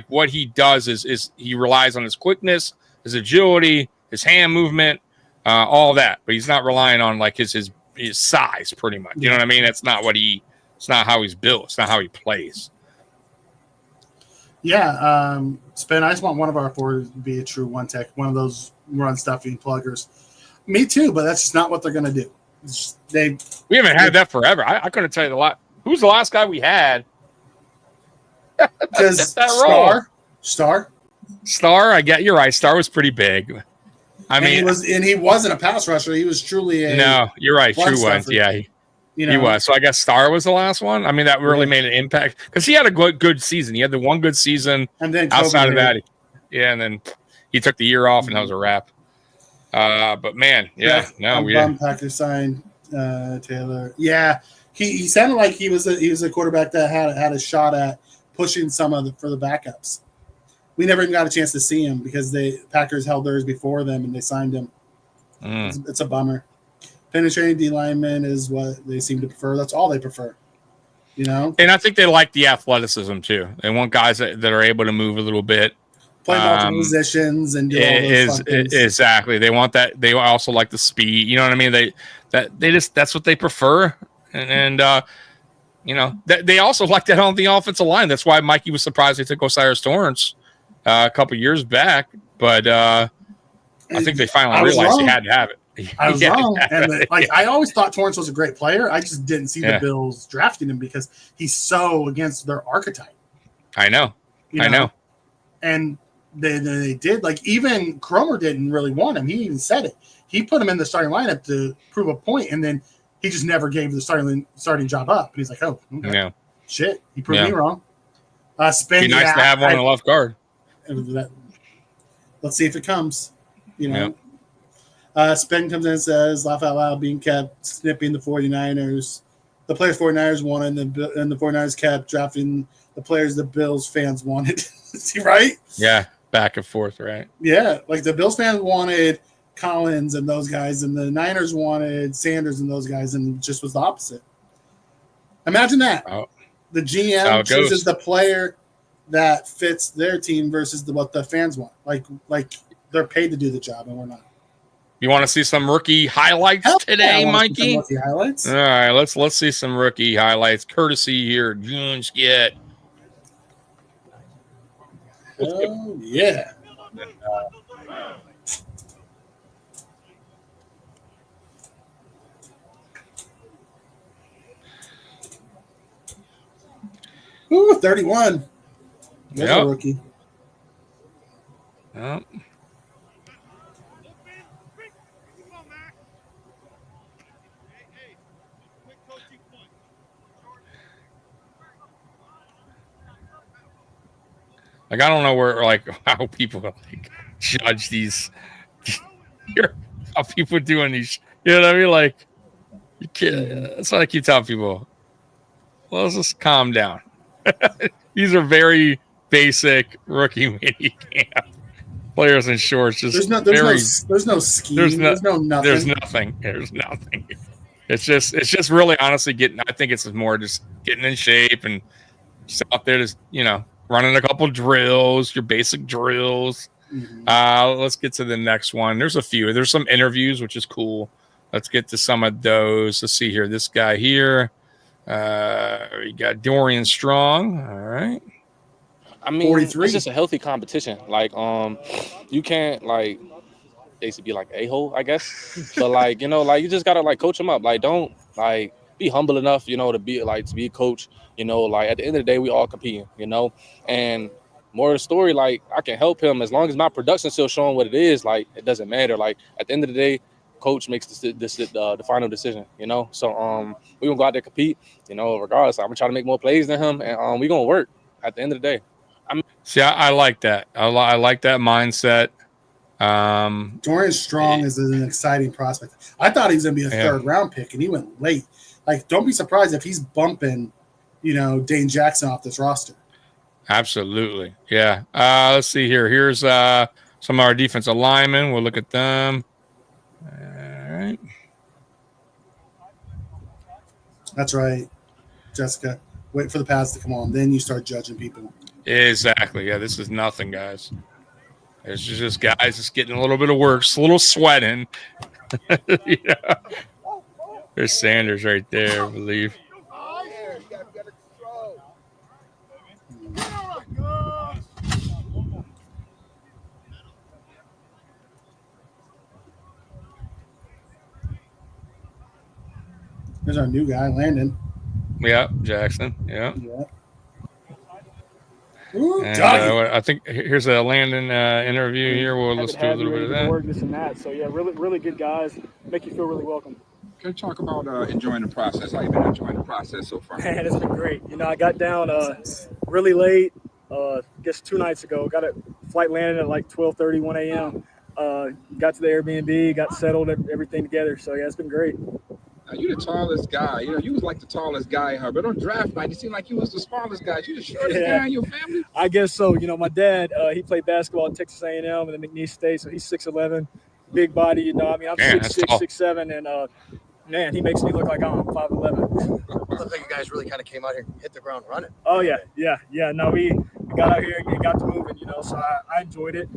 What he does is he relies on his quickness, his agility, his hand movement, all that. But he's not relying on like his size, pretty much. You know what I mean? It's not how he's built. It's not how he plays. Yeah, Spin. I just want one of our forwards to be a true one tech, one of those run stuffing pluggers. Me too, but that's just not what they're going to do. We haven't had that forever. I couldn't tell you the lot. Who's the last guy we had? Because Star. I get you're right. Star was pretty big. He wasn't a pass rusher. He was truly a no. You're right. True ones. Yeah, he was. So I guess Star was the last one. I mean, that really made an impact because he had a good season. He had the one good season, and then outside of that, and then he took the year off, and that was a wrap. But man, Packers signed Taylor. Yeah, he sounded like he was a quarterback that had a shot at pushing for the backups. We never even got a chance to see him because the Packers held theirs before them and they signed him. It's a bummer. Penetrating D lineman is what they seem to prefer. That's all they prefer. And I think they like the athleticism too. They want guys that are able to move a little bit. Play multiple positions and do all those things. Exactly. They want that. They also like the speed. You know what I mean? That's what they prefer. And they also like that on the offensive line. That's why Mikey was surprised they took Osiris Torrance a couple years back. But I think they finally realized they had to have it. I was wrong. And I always thought Torrance was a great player. I just didn't see the Bills drafting him because he's so against their archetype. I know. And they did. Even Cromer didn't really want him. He even said it. He put him in the starting lineup to prove a point, and then he just never gave the starting job up. And he's like, oh, okay. Yeah. Shit. He proved me wrong. Be nice to have one in the left guard. Let's see if it comes. Spin comes in and says, laugh out loud, being kept snipping the 49ers. The players 49ers wanted, and the 49ers kept drafting the players the Bills fans wanted. Right? Yeah, back and forth, right? Yeah, the Bills fans wanted Collins and those guys, and the Niners wanted Sanders and those guys, and it just was the opposite. Imagine that. Oh. The GM chooses the player that fits their team versus what the fans want. Like they're paid to do the job, and we're not. You want to see some rookie highlights today, Mikey? Rookie highlights. All right, let's see some rookie highlights. Courtesy here, June's get. Oh yeah. Ooh, 31. That's a rookie. Yep. I don't know how people judge these. How people doing these. You know what I mean? You can't. That's what I keep telling people. Well, let's just calm down. These are very basic rookie mini camp players in shorts. Just there's no scheme. There's no nothing. There's nothing. It's just really honestly I think it's more just getting in shape and just out there just running a couple drills, your basic drills. Mm-hmm. Let's get to the next one. There's a few. There's some interviews, which is cool. Let's get to some of those. Let's see here. This guy here. You got Dorian Strong. All right. I mean, 43. it's just a healthy competition. Like, you can't like basically be like a-hole, I guess. But like, you know, like you just gotta like coach them up. Like, don't like be humble enough, you know, to be a coach. You know, like at the end of the day, we all competing. You know, and more of the story, like I can help him as long as my production's still showing what it is. Like it doesn't matter. Like at the end of the day, coach makes the final decision. You know, so we gonna go out there compete. You know, regardless, I'm gonna try to make more plays than him, and we gonna work at the end of the day. See, I like that. I like that mindset. Dorian Strong is an exciting prospect. I thought he was going to be a third round pick, and he went late. Like, don't be surprised if he's bumping, you know, Dane Jackson off this roster. Absolutely, yeah. Let's see here. Here's some of our defensive linemen. We'll look at them. All right. That's right, Jessica. Wait for the pads to come on, then you start judging people. Exactly. Yeah, this is nothing, guys. It's just guys just getting a little bit of work, a little sweating. Yeah. There's Sanders right there, I believe. There's our new guy, Landon. Yeah, Jackson. Yeah. Ooh, And, I think here's a Landon interview here. Let's do a little bit of that. Work, this and that. So yeah, really good guys. Make you feel really welcome. Can you talk about enjoying the process? How you been enjoying the process so far? Man, it's been great. You know, I got down really late. I guess 2 nights ago. Got a flight landed at like 12:30, 1 a.m. Got to the Airbnb, got settled, everything together. So yeah, it's been great. Now, you're the tallest guy. You know, you was like the tallest guy, but on draft night, you seemed like you was the smallest guy. You the shortest guy in your family? I guess so. You know, my dad, he played basketball at Texas A&M and then McNeese State, so he's 6'11", big body. You know, I mean, I'm 6'6", 6'7", and man, he makes me look like I'm 5'11". Looks like you guys really kind of came out here and hit the ground running. Oh yeah. No, we got out here and got to moving. You know, so I enjoyed it.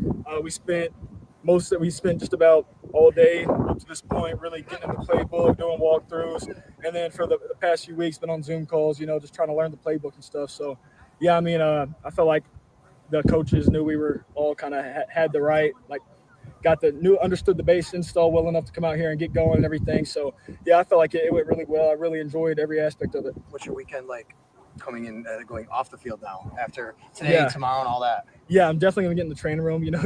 We spent just about all day up to this point, really getting in the playbook, doing walkthroughs, and then for the past few weeks, been on Zoom calls, you know, just trying to learn the playbook and stuff. So, yeah, I mean, I felt like the coaches knew we were all kind of had the right, like, understood the base install well enough to come out here and get going and everything. So, yeah, I felt like it went really well. I really enjoyed every aspect of it. What's your weekend like? Coming in, going off the field now after today, tomorrow, and all that? Yeah, I'm definitely gonna get in the training room. You know,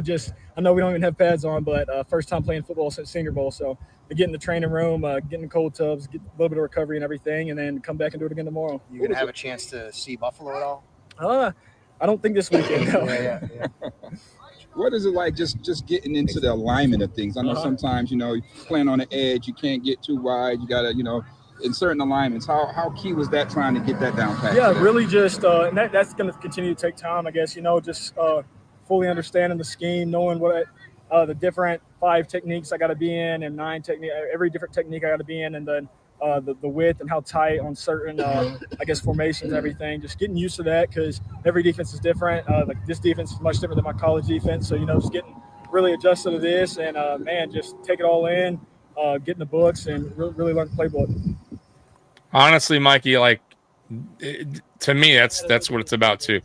I know we don't even have pads on, but first time playing football since Senior Bowl, so to get in the training room, get in the cold tubs, get a little bit of recovery and everything, and then come back and do it again tomorrow. You gonna have a chance to see Buffalo at all? I don't think this weekend. No. Yeah. What is it like just getting into the alignment of things? I know sometimes, you know, playing on the edge, you can't get too wide. You gotta, you know, in certain alignments. How key was that trying to get that down pat? Yeah, really just and that's going to continue to take time, I guess, you know, just fully understanding the scheme, knowing what the different 5 techniques I got to be in and 9 technique, every different technique I got to be in, and then the width and how tight on certain, I guess, formations and everything. Just getting used to that because every defense is different. Like this defense is much different than my college defense. So, you know, just getting really adjusted to this and, man, just take it all in, get in the books and really learn the playbook. Honestly, Mikey, like to me, that's what it's about too.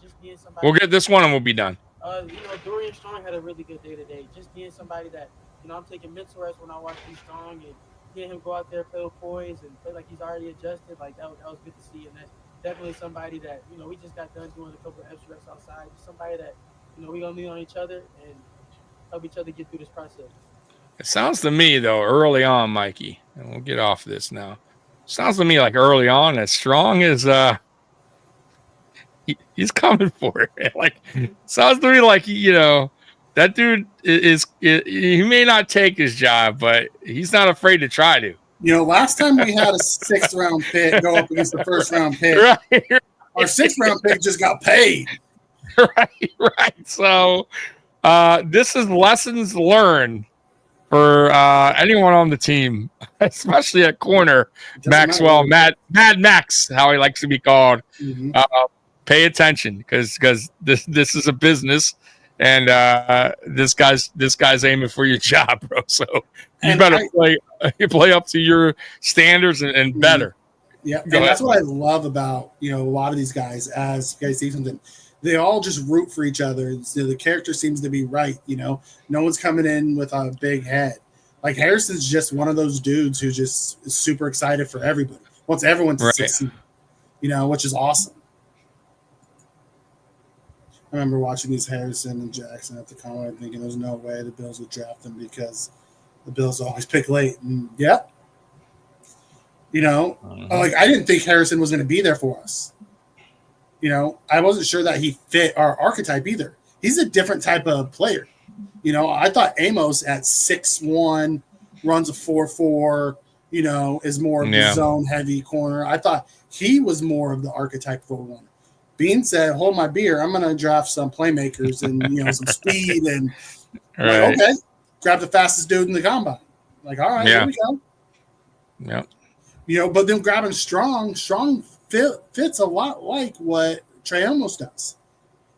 We'll get this one and we'll be done. You know, Dorian Strong had a really good day today. Just being somebody that, you know, I'm taking mental rest when I watch him Strong and getting him go out there, play with poise and play like he's already adjusted. Like that was good to see, and that's definitely somebody that, you know, we just got done doing a couple of extra reps outside. Just somebody that, you know, we gonna lean on each other and help each other get through this process. It sounds to me though, early on, Mikey, and we'll get off this now. Sounds to me like early on, as Strong as he's coming for it. Like sounds to me like, you know, that dude he may not take his job, but he's not afraid to try to. You know, last time we had a 6th round pick go up against the 1st round pick, right. Our 6th round pick just got paid. Right. So this is lessons learned for anyone on the team, especially at corner. Maxwell, Mad Max, how he likes to be called. Mm-hmm. Pay attention because this is a business, and this guy's aiming for your job, bro. So you better play up to your standards and better. Yeah, and that's what I love about, you know, a lot of these guys. As you guys see something, they all just root for each other. The character seems to be right. No one's coming in with a big head. Like Harrison's just one of those dudes who just is super excited for everybody. Wants everyone to succeed. Which is awesome. I remember watching these Harrison and Jackson at the combine thinking there's no way the Bills would draft them because the Bills always pick late. And like I didn't think Harrison was going to be there for us. I wasn't sure that he fit our archetype either. He's a different type of player. I thought Amos at 6'1", runs a 4.4, is more of the zone heavy corner. I thought he was more of the archetype for one. Bean said, "Hold my beer. I'm going to draft some playmakers and some speed and right. okay, grab the fastest dude in the combine." Like, all right, here we go. Yeah. But then grabbing Strong fits a lot like what Trey almost does.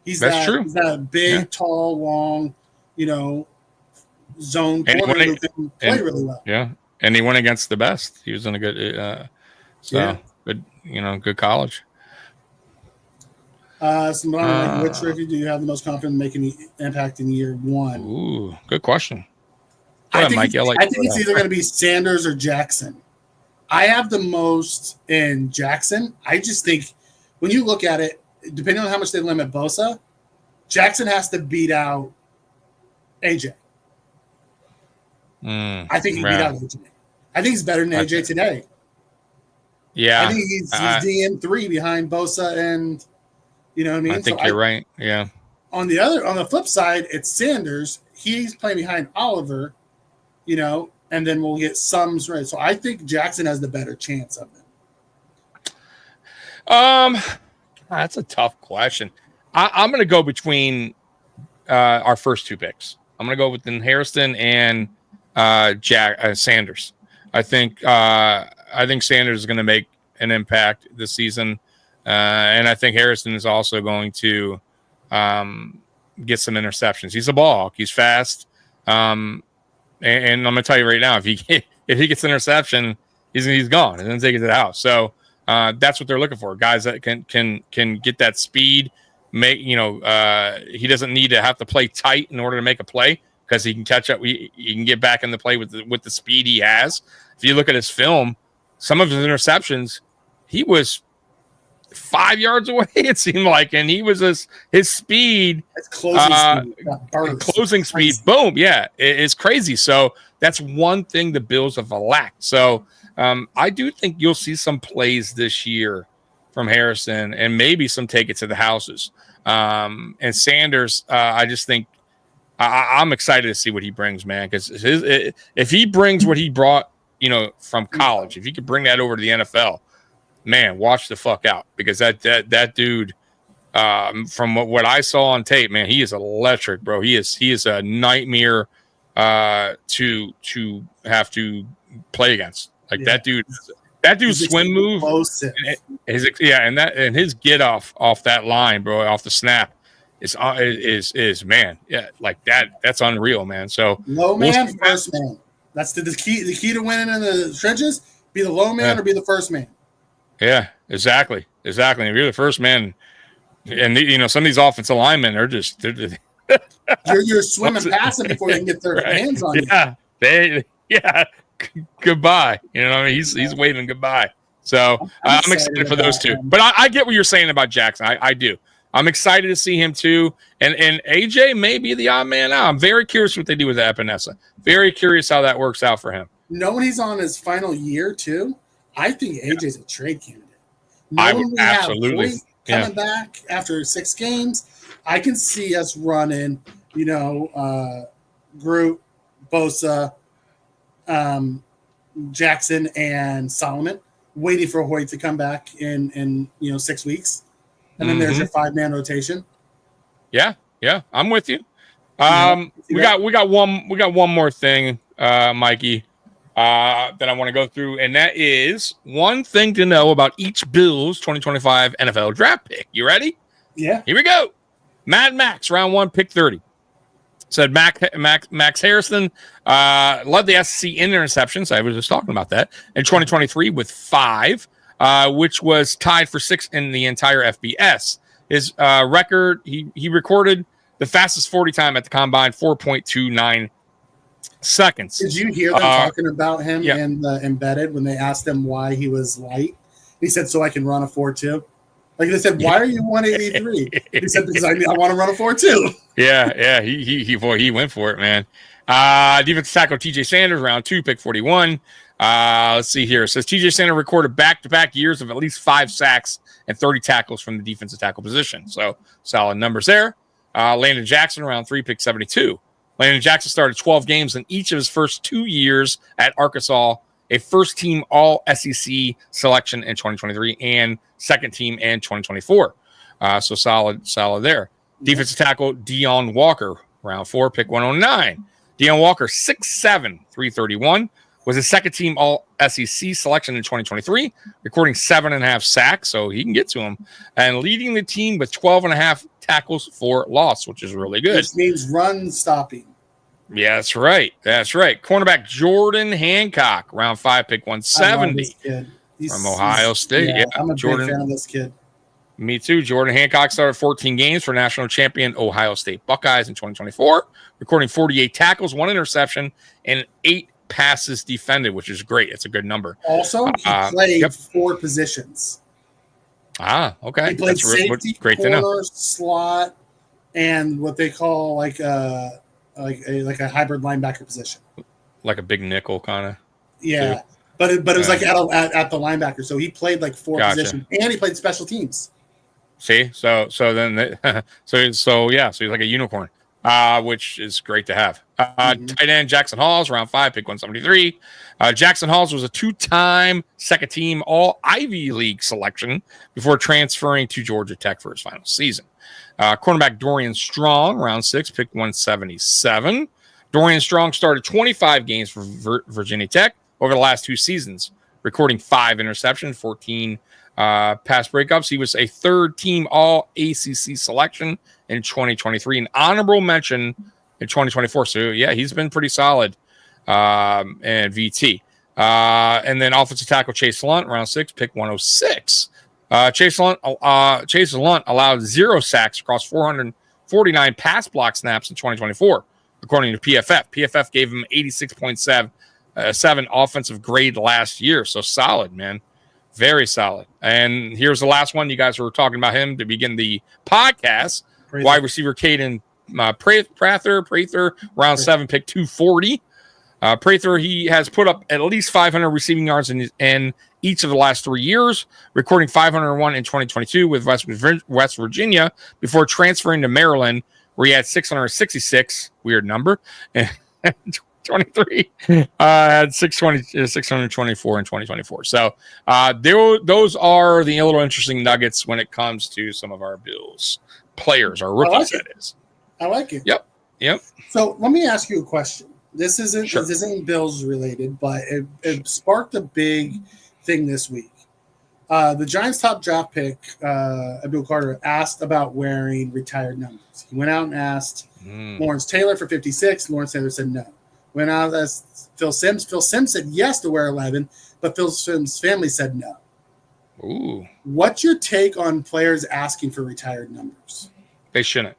That's true. He's that big, tall, long, zone corner who can play really well. Yeah, and he went against the best. He was in a good, good, good college. Which rookie do you have the most confidence in making the impact in year one? Ooh, good question. I think it's either going to be Sanders or Jackson. I have the most in Jackson. I just think when you look at it, depending on how much they limit Bosa, Jackson has to beat out AJ. I think he beat out AJ. I think he's better than AJ today. Yeah. I think he's DM3 behind Bosa and you know what I mean? I think you're right. Yeah. On the flip side, it's Sanders. He's playing behind Oliver, and then we'll get Sums right. So I think Jackson has the better chance of it. That's a tough question. I'm going to go between our first two picks. I'm going to go with Harrison and Sanders. I think Sanders is going to make an impact this season, and I think Harrison is also going to get some interceptions. He's a ball hawk. He's fast, and I'm going to tell you right now, if he gets an interception, he's gone and then take it to the house. So that's what they're looking for, guys that can get that speed. He doesn't need to have to play tight in order to make a play because he can catch up. He can get back in the play with the speed he has. If you look at his film, some of his interceptions, he was 5 yards away, it seemed like, and he was his speed, closing speed, boom, it's crazy. So that's one thing the Bills have lacked. So I do think you'll see some plays this year from Harrison and maybe some take it to the houses. And Sanders, I just think I'm excited to see what he brings, man, because if he brings what he brought, from college, if he could bring that over to the NFL, man, watch the fuck out, because that dude, from what I saw on tape, man, he is electric, bro. He is a nightmare to have to play against. Like that dude's swim move, and his get off that line, bro, off the snap is man, like that's unreal, man. So low man, first man. That's the key. The key to winning in the trenches: be the low man or be the first man. Yeah, exactly. If you're the first man, and some of these offensive linemen are just you're swimming past them before they can get their hands on you. Goodbye. He's waving goodbye. So I'm excited for those two. But I get what you're saying about Jackson. I do. I'm excited to see him too. And AJ may be the odd man out. I'm very curious what they do with Epinesa. Very curious how that works out for him. Knowing he's on his final year too, I think AJ's a trade candidate. I would absolutely coming back after 6 games. I can see us running, Groot, Bosa, Jackson, and Solomon, waiting for Hoyt to come back in 6 weeks. And then there's your 5-man rotation. Yeah, I'm with you. We got one more thing, Mikey, that I want to go through, and that is one thing to know about each Bills 2025 NFL draft pick. You ready? Yeah. Here we go. Mad Max, round 1, pick 30. Said Max Harrison led the SEC in interceptions. I was just talking about that in 2023 with 5. Which was tied for 6th in the entire FBS. his record, he recorded the fastest 40 time at the combine, 4.29 seconds. Did you hear them talking about him in the embedded when they asked him why he was light? He said, "So I can run a 4.2." Like they said, "Why are you 183?" He said, "Because I want to run a 4.2." Yeah. He went for it, man. Defensive tackle TJ Sanders, round 2, pick 41. Let's see here. It says TJ Sanders recorded back-to-back years of at least 5 sacks and 30 tackles from the defensive tackle position. So solid numbers there. Landon Jackson, round 3, pick 72. Landon Jackson started 12 games in each of his first 2 years at Arkansas, a first-team All-SEC selection in 2023 and second-team in 2024. So solid there. Defensive tackle Deion Walker, round 4, pick 109. Deion Walker, 6'7", 331, was a second-team All-SEC selection in 2023, recording 7.5 sacks, so he can get to him, and leading the team with 12.5 tackles for loss, which is really good. Which means run stopping. Yeah, that's right. Cornerback Jordan Hancock, round 5, pick 170 from Ohio State. Yeah, I'm a Jordan, big fan of this kid. Me too. Jordan Hancock started 14 games for national champion Ohio State Buckeyes in 2024, recording 48 tackles, 1 interception, and 8 passes defended, which is great. It's a good number. Also, he played 4 positions. Okay. He played safety, great corner, to know. slot, and what they call like a hybrid linebacker position. Like a big nickel kind of. Yeah. Too. But it was like at the linebacker. So he played like 4 positions, and he played special teams. See, so he's like a unicorn, which is great to have. Tight end Jackson Halls, round 5, pick 173. Jackson Halls was a 2-time second-team All-Ivy League selection before transferring to Georgia Tech for his final season. Cornerback Dorian Strong, round 6, pick 177. Dorian Strong started 25 games for Virginia Tech over the last 2 seasons, recording 5 interceptions, 14 pass breakups. He was a 3rd-team All-ACC selection in 2023, an honorable mention in 2024. So, yeah, he's been pretty solid and VT. And then offensive tackle Chase Lunt, round 6, pick 106. Chase Lunt allowed 0 sacks across 449 pass block snaps in 2024, according to PFF. PFF gave him 86.7 offensive grade last year. So solid, man. Very solid. And here's the last one. You guys were talking about him to begin the podcast. Wide receiver Caden Prather, round 7, pick 240. Prather, he has put up at least 500 receiving yards in each of the last 3 years, recording 501 in 2022 with West Virginia before transferring to Maryland, where he had 666, weird number, and 23 had 624 in 2024. So those are the little interesting nuggets when it comes to some of our Bills players, our rookies, that is. I like it. Yep. So let me ask you a question. This isn't Bills related, but it sparked a big thing this week. The Giants' top draft pick, Abdul Carter, asked about wearing retired numbers. He went out and asked Lawrence Taylor for 56. Lawrence Taylor said no. Went out and asked Phil Simms. Phil Simms said yes to wear 11, but Phil Simms' family said no. Ooh. What's your take on players asking for retired numbers? They shouldn't.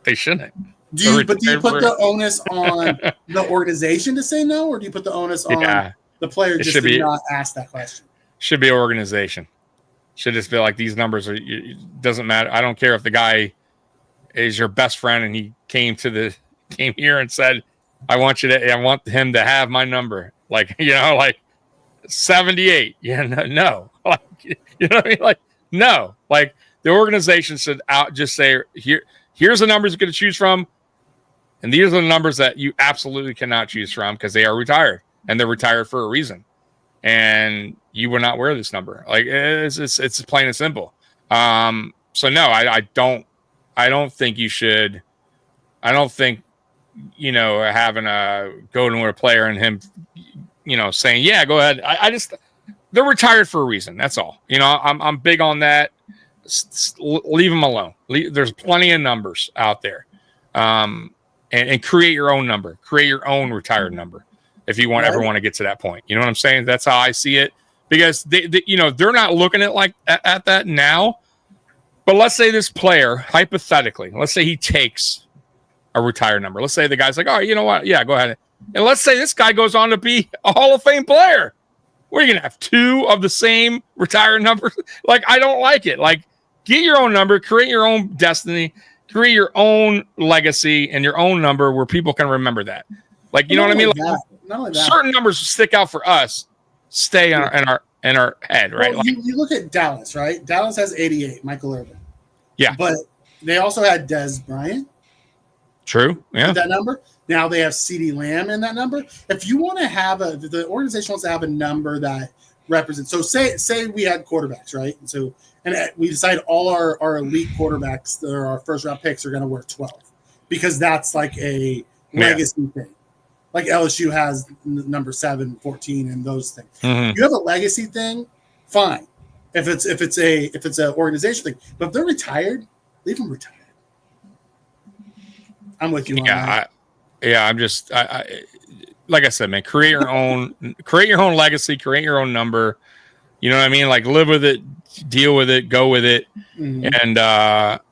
They shouldn't. Do you put the onus on the organization to say no, or do you put the onus on the player just to not ask that question? Should be organization. Should just be like, these numbers are. Doesn't matter. I don't care if the guy is your best friend and he came here and said, I want him to have my number. Like, like 78. Yeah, no. Like, you know what I mean? Like, no. Like, the organization should just say, here's the numbers you're going to choose from. And these are the numbers that you absolutely cannot choose from because they are retired, and they're retired for a reason. And you will not wear this number. Like, it's plain and simple. So no, I don't think you should. I don't think, having a go to a player and him, saying, yeah, go ahead. They're retired for a reason. That's all. I'm big on that. Leave them alone. There's plenty of numbers out there. And create your own number. Create your own retired number if you ever want to get to that point. You know what I'm saying? That's how I see it. because they're not looking at that now. But let's say this player, hypothetically, let's say he takes a retired number. Let's say the guy's like, oh, you know what? Yeah, go ahead. And let's say this guy goes on to be a Hall of Fame player. What are you going to have, 2 of the same retired numbers? Like, I don't like it. Like, get your own number, create your own destiny, create your own legacy and your own number where people can remember that. Like, you know what I mean? Like, certain numbers stick out for us, stay in our head, right? Well, you look at Dallas, right? Dallas has 88, Michael Irvin. Yeah. But they also had Des Bryant. True. Yeah. That number. Now they have CeeDee Lamb in that number. If you want to have the organization wants to have a number that represents. So say we had quarterbacks, right? And we decide all our elite quarterbacks that are our first round picks are going to wear 12 because that's like a legacy thing. Like LSU has number 7, 14, and those things. Mm-hmm. You have a legacy thing, fine. If it's an organization thing, but if they're retired, leave them retired. I'm with you on that. I'm just like I said, man. Create your own legacy. Create your own number. You know what I mean? Like live with it, deal with it, go with it. Mm-hmm. And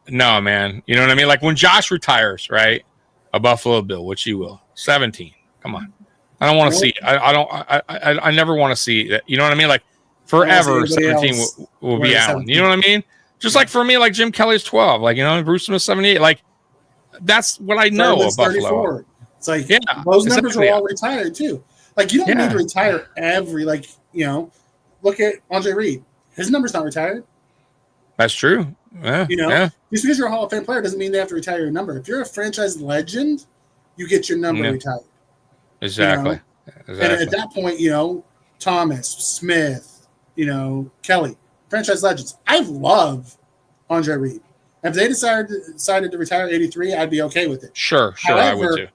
no, man. You know what I mean? Like when Josh retires, right? A Buffalo Bill, which he will. 17. Come on. I don't want to see it. I never want to see that. You know what I mean? Like forever 17 will be Allen. You know what I mean? Just like for me, like Jim Kelly's 12. Like, you know, Bruce Smith 78. Like that's what I know of Buffalo. 34. It's like those numbers are all retired too. Like you don't need to retire every look at Andre Reed. His number's not retired. That's true. Yeah. Just because you're a Hall of Fame player doesn't mean they have to retire your number. If you're a franchise legend, you get your number retired. Exactly. And at that point, Thomas, Smith, Kelly, franchise legends. I love Andre Reed. If they decided to retire 83, I'd be okay with it. Sure, However, I would too.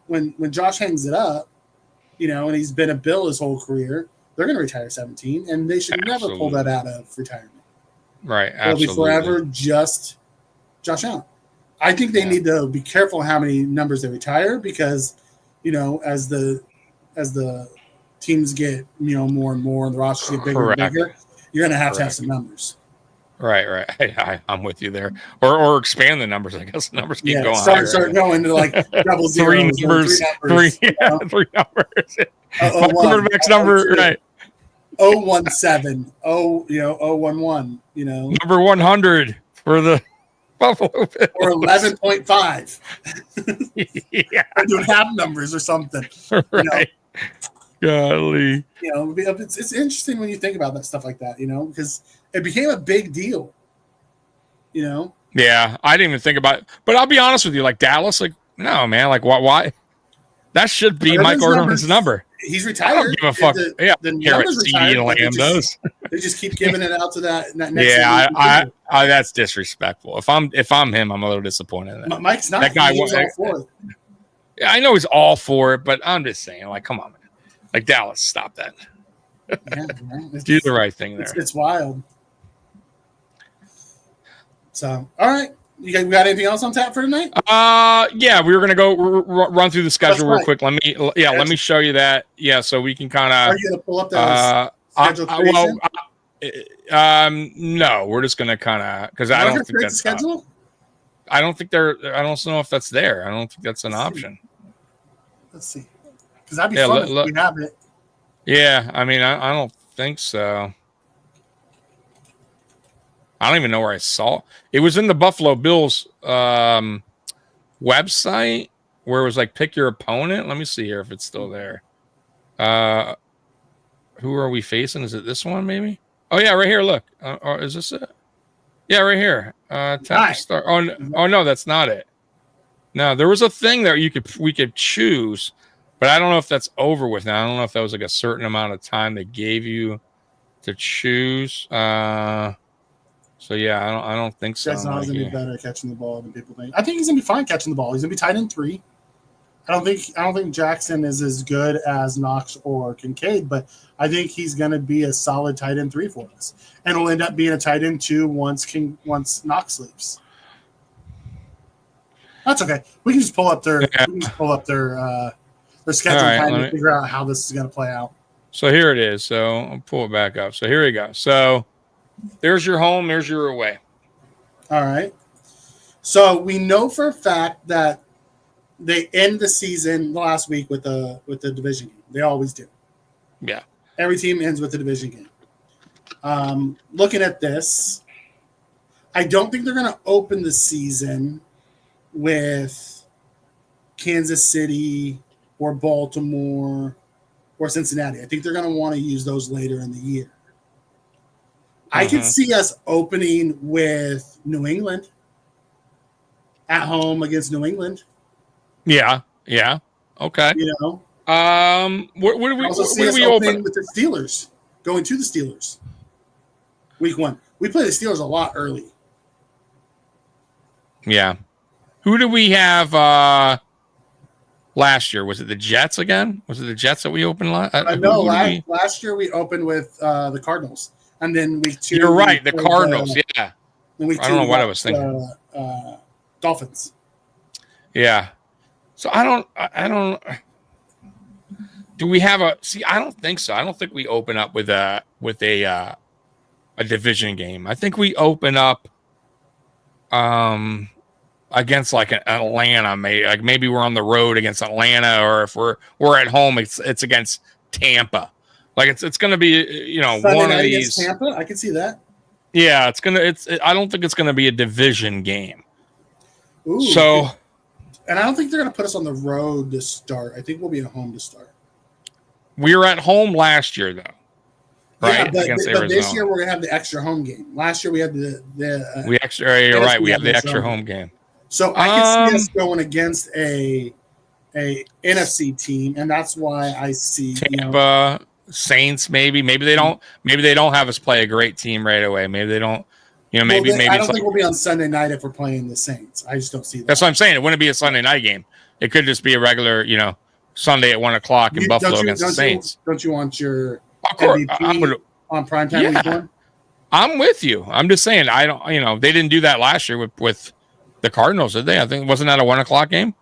When Josh hangs it up, and he's been a Bill his whole career, they're going to retire 17, and they should never pull that out of retirement. Right, absolutely. It'll be forever just Josh Allen. I think they need to be careful how many numbers they retire because, as the teams get more and more and the rosters get bigger and bigger, you're going to have some numbers. Right. I'm with you there. Or expand the numbers. I guess the numbers keep going. Start going to like double zeros. Three numbers. Three numbers. My quarterback's number, right. 017. 011. Number 100 for the Buffalo Bills. Or 11.5. Yeah. Or doing half numbers or something. Right. Golly. It's interesting when you think about that stuff like that, because it became a big deal. Yeah, I didn't even think about it. But I'll be honest with you, like Dallas, like, no, man, like why? That should be Mike Orton's number. He's retired. I don't give a fuck. The numbers retired, they just keep giving it out to that next. Yeah, I that's disrespectful. If I'm him, I'm a little disappointed in that. Mike's not. That guy was all for it. Yeah, I know he's all for it, but I'm just saying, like, come on, man. Like Dallas, stop that. Do the right thing there. It's wild. So, all right. We got anything else on tap for tonight? Yeah, we were gonna go run through the schedule real quick. Let me show you that. Yeah, so we can kind of. Are you gonna pull up the schedule? No, we're just gonna kind of because I don't think that's schedule. I don't think I don't know if that's there. I don't think that's an option. Let's see. Because that'd be fun if we have it. Yeah, I mean, I don't think so. I don't even know where I saw it. It was in the Buffalo Bills website where it was like pick your opponent. Let me see here if it's still there. Who are we facing? Is it this one maybe? Oh yeah, right here. Look. Or is this it? Yeah, right here. Start. Oh no, that's not it. No, there was a thing that we could choose. But I don't know if that's over with now. I don't know if that was like a certain amount of time they gave you to choose. So yeah, I don't think so. He's gonna be better at catching the ball than people think. I think he's gonna be fine catching the ball. He's gonna be tight end 3. I don't think Jackson is as good as Knox or Kincaid, but I think he's gonna be a solid tight end 3 for us, and will end up being a tight end 2 once Knox leaves. That's okay. We can just pull up their schedule and kind of figure out how this is going to play out. So here it is. So I'll pull it back up. So here we go. So there's your home. There's your away. All right. So we know for a fact that they end the season last week with the division game. They always do. Yeah. Every team ends with a division game. Looking at this, I don't think they're going to open the season with Kansas City or Baltimore or Cincinnati. I think they're going to want to use those later in the year. I could see us opening with New England at home against New England. Yeah. Yeah. Okay. You know, where do we open with the Steelers? Going to the Steelers. Week 1. We play the Steelers a lot early. Yeah. Who did we have last year? Was it the Jets again? Was it the Jets that we opened last? No, last year we opened with the Cardinals, and then week 2. You're right, the Cardinals. Yeah. Then week 2, I don't know what I was thinking. Dolphins. Yeah. So I don't. Do we have a? See, I don't think so. I don't think we open up with a division game. I think we open up against like an Atlanta, maybe we're on the road against Atlanta, or if we're at home, it's against Tampa. Like it's going to be Sunday one night of against these. Tampa, I can see that. Yeah, I don't think it's going to be a division game. Ooh, so, and I don't think they're going to put us on the road to start. I think we'll be at home to start. We were at home last year, though. Right, yeah, against but this Arizona. year we're going to have the extra home game. Last year we had the You're right. We have the extra home game. So I can see us going against a NFC team, and that's why I see Tampa Saints. Maybe they don't have us play a great team right away. Maybe they don't. Maybe I don't it's think we'll be on Sunday night if we're playing the Saints. I just don't see that. That's what I'm saying. It wouldn't be a Sunday night game. It could just be a regular, Sunday at 1:00 in Buffalo against the Saints. Don't you want your Of course, MVP on primetime week 1? I'm with you. I'm just saying. I don't. They didn't do that last year with the Cardinals, did they? I think wasn't that a 1:00 game?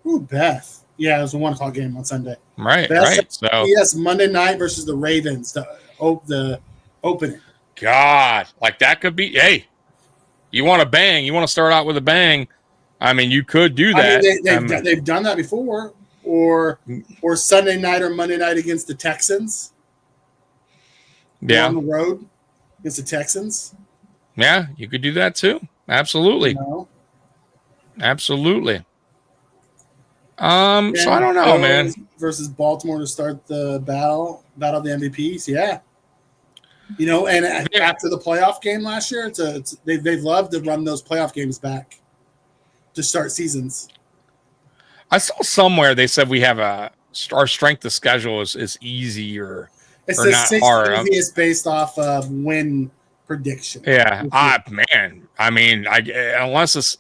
Ooh, Beth. Yeah, it was a 1:00 game on Sunday. Right, Beth right. So yes, Monday night versus the Ravens. The opening. God, like that could be. Hey, you want to bang? You want to start out with a bang? I mean, you could do that. They've done that before, or Sunday night or Monday night against the Texans. Yeah, on the road against the Texans. Yeah, you could do that too. Absolutely, absolutely. So I don't know, man. Versus Baltimore to start the battle of the MVPs. Yeah. And after the playoff game last year, they've loved to run those playoff games back to start seasons. I saw somewhere they said we have our strength of schedule is easier. It's or the not 6th hard. easiest based off of win prediction. Yeah, man. I mean, unless it's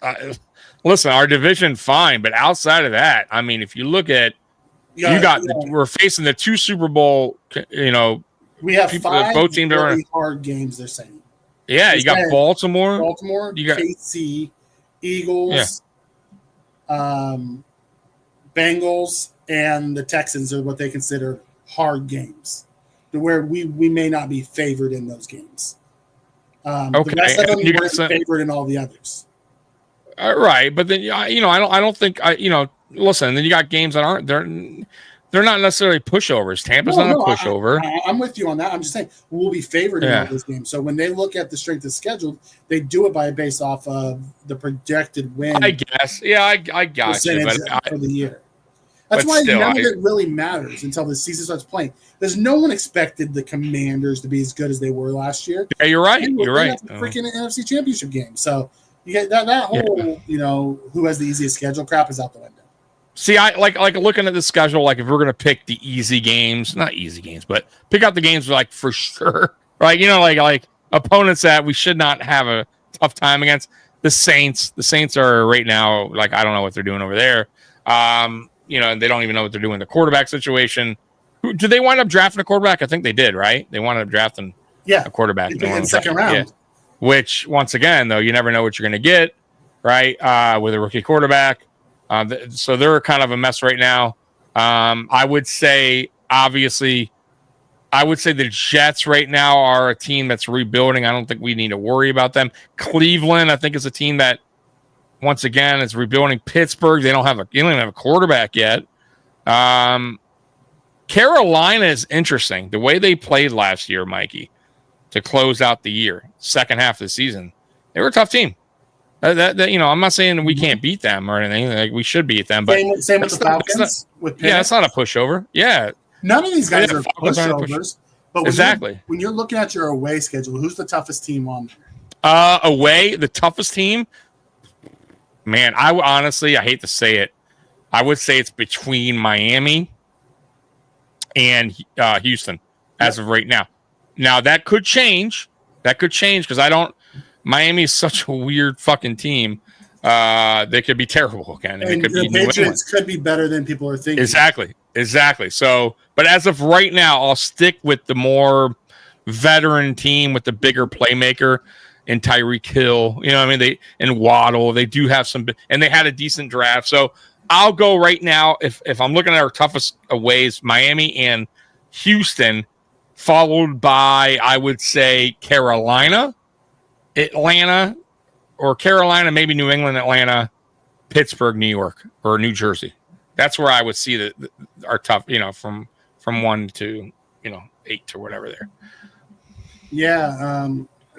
listen, our division fine, but outside of that, I mean, if you look at we're facing the 2 Super Bowl, we have people, 5 both teams really hard games. They're saying. Yeah, you got Baltimore, you got KC, Eagles, Bengals, and the Texans are what they consider hard games, to where we may not be favored in those games. The rest of them weren't favored in all the others. Right, but then I don't think listen. Then you got games that aren't they're not necessarily pushovers. Tampa's not a pushover. I'm with you on that. I'm just saying we'll be favored in all those games. So when they look at the strength of schedule, they do it based off of the projected win. I guess. Yeah, I got you. But for the year. That's why none of it really matters until the season starts playing. There's no one expected the Commanders to be as good as they were last year. Yeah, you're right. You're right. Freaking NFC Championship game. So you get that whole, who has the easiest schedule crap is out the window. See, I like looking at the schedule. Like, if we're gonna pick the easy games, not easy games, but pick out the games like for sure, right? Like opponents that we should not have a tough time against. The Saints. The Saints are right now like I don't know what they're doing over there. They don't even know what they're doing in the quarterback situation. Did they wind up drafting a quarterback? I think they did, right? They wound up drafting a quarterback in the second round. Yeah. Which, once again, though, you never know what you're going to get, right? With a rookie quarterback. So they're kind of a mess right now. I would say obviously, I would say the Jets right now are a team that's rebuilding. I don't think we need to worry about them. Cleveland, I think, is a team that, once again, is rebuilding. Pittsburgh, they don't even have a quarterback yet. Carolina is interesting. The way they played last year, Mikey, to close out the year, second half of the season, they were a tough team. I'm not saying we can't beat them or anything. Like, we should beat them, but same with the Falcons. It's not a pushover. Yeah, none of these guys are Falcons aren't pushovers. But when you're looking at your away schedule, who's the toughest team on? Away, the toughest team. Man, I hate to say it, I would say it's between Miami and Houston as of right now. Now that could change. Because Miami is such a weird fucking team. They could be terrible again. And the Patriots could be better than people are thinking. Exactly. So, but as of right now, I'll stick with the more veteran team with the bigger playmaker and Tyreek Hill. You know what I mean? And Waddle. They do have some, and they had a decent draft. So I'll go right now. If I'm looking at our toughest aways, Miami and Houston, followed by, I would say, Carolina, Atlanta, or Carolina, maybe New England, Atlanta, Pittsburgh, New York, or New Jersey. That's where I would see our tough, from 1 to 8 to whatever there. Yeah.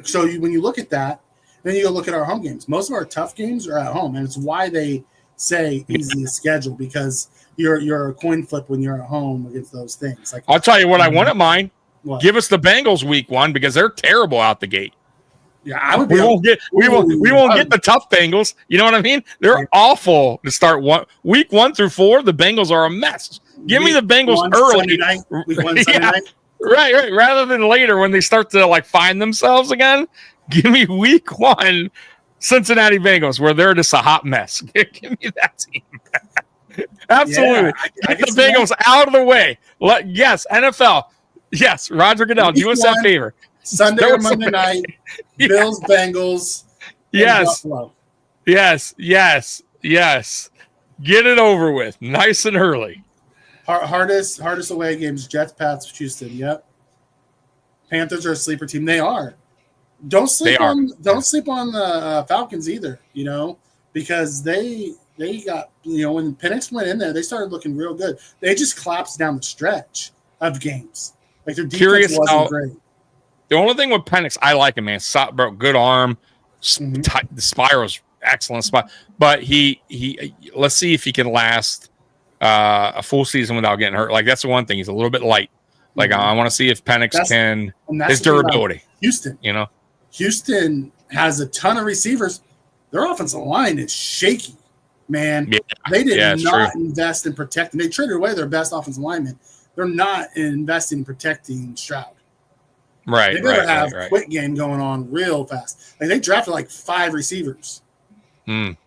So when you look at that, then you go look at our home games. Most of our tough games are at home, and it's why they say easy schedule, because you're a coin flip when you're at home against those things. Like, I'll tell you what I want at mine. What? Give us the Bengals week 1 because they're terrible out the gate. Yeah, we won't get the tough Bengals. You know what I mean? They're awful to start week 1 through 4. The Bengals are a mess. Give me the Bengals early. Week 1 Sunday night. Right. Rather than later when they start to find themselves again. Give me week 1 Cincinnati Bengals where they're just a hot mess. Give me that team. Absolutely. Get the Bengals out of the way. Yes, NFL. Yes, Roger Goodell, do us that favor. Sunday or Monday night, Bills, Bengals. Yes. Get it over with. Nice and early. Hardest away games, Jets, Pats, Houston. Yep. Panthers are a sleeper team. They are. Don't sleep on the Falcons either, because they got, when Penix went in there, they started looking real good. They just collapsed down the stretch of games. Like, their defense wasn't great. The only thing with Penix, I like him, man. Good arm. The spiral's excellent spot. But he let's see if he can last a full season without getting hurt. Like, that's the one thing. He's a little bit light. Like, I want to see if Penix can his durability. Houston. Houston has a ton of receivers. Their offensive line is shaky, man. Yeah. They did not invest in protecting. They traded away their best offensive lineman. They're not investing in protecting Stroud. Right. They better have a quick game going on real fast. Like, they drafted 5 receivers. Well,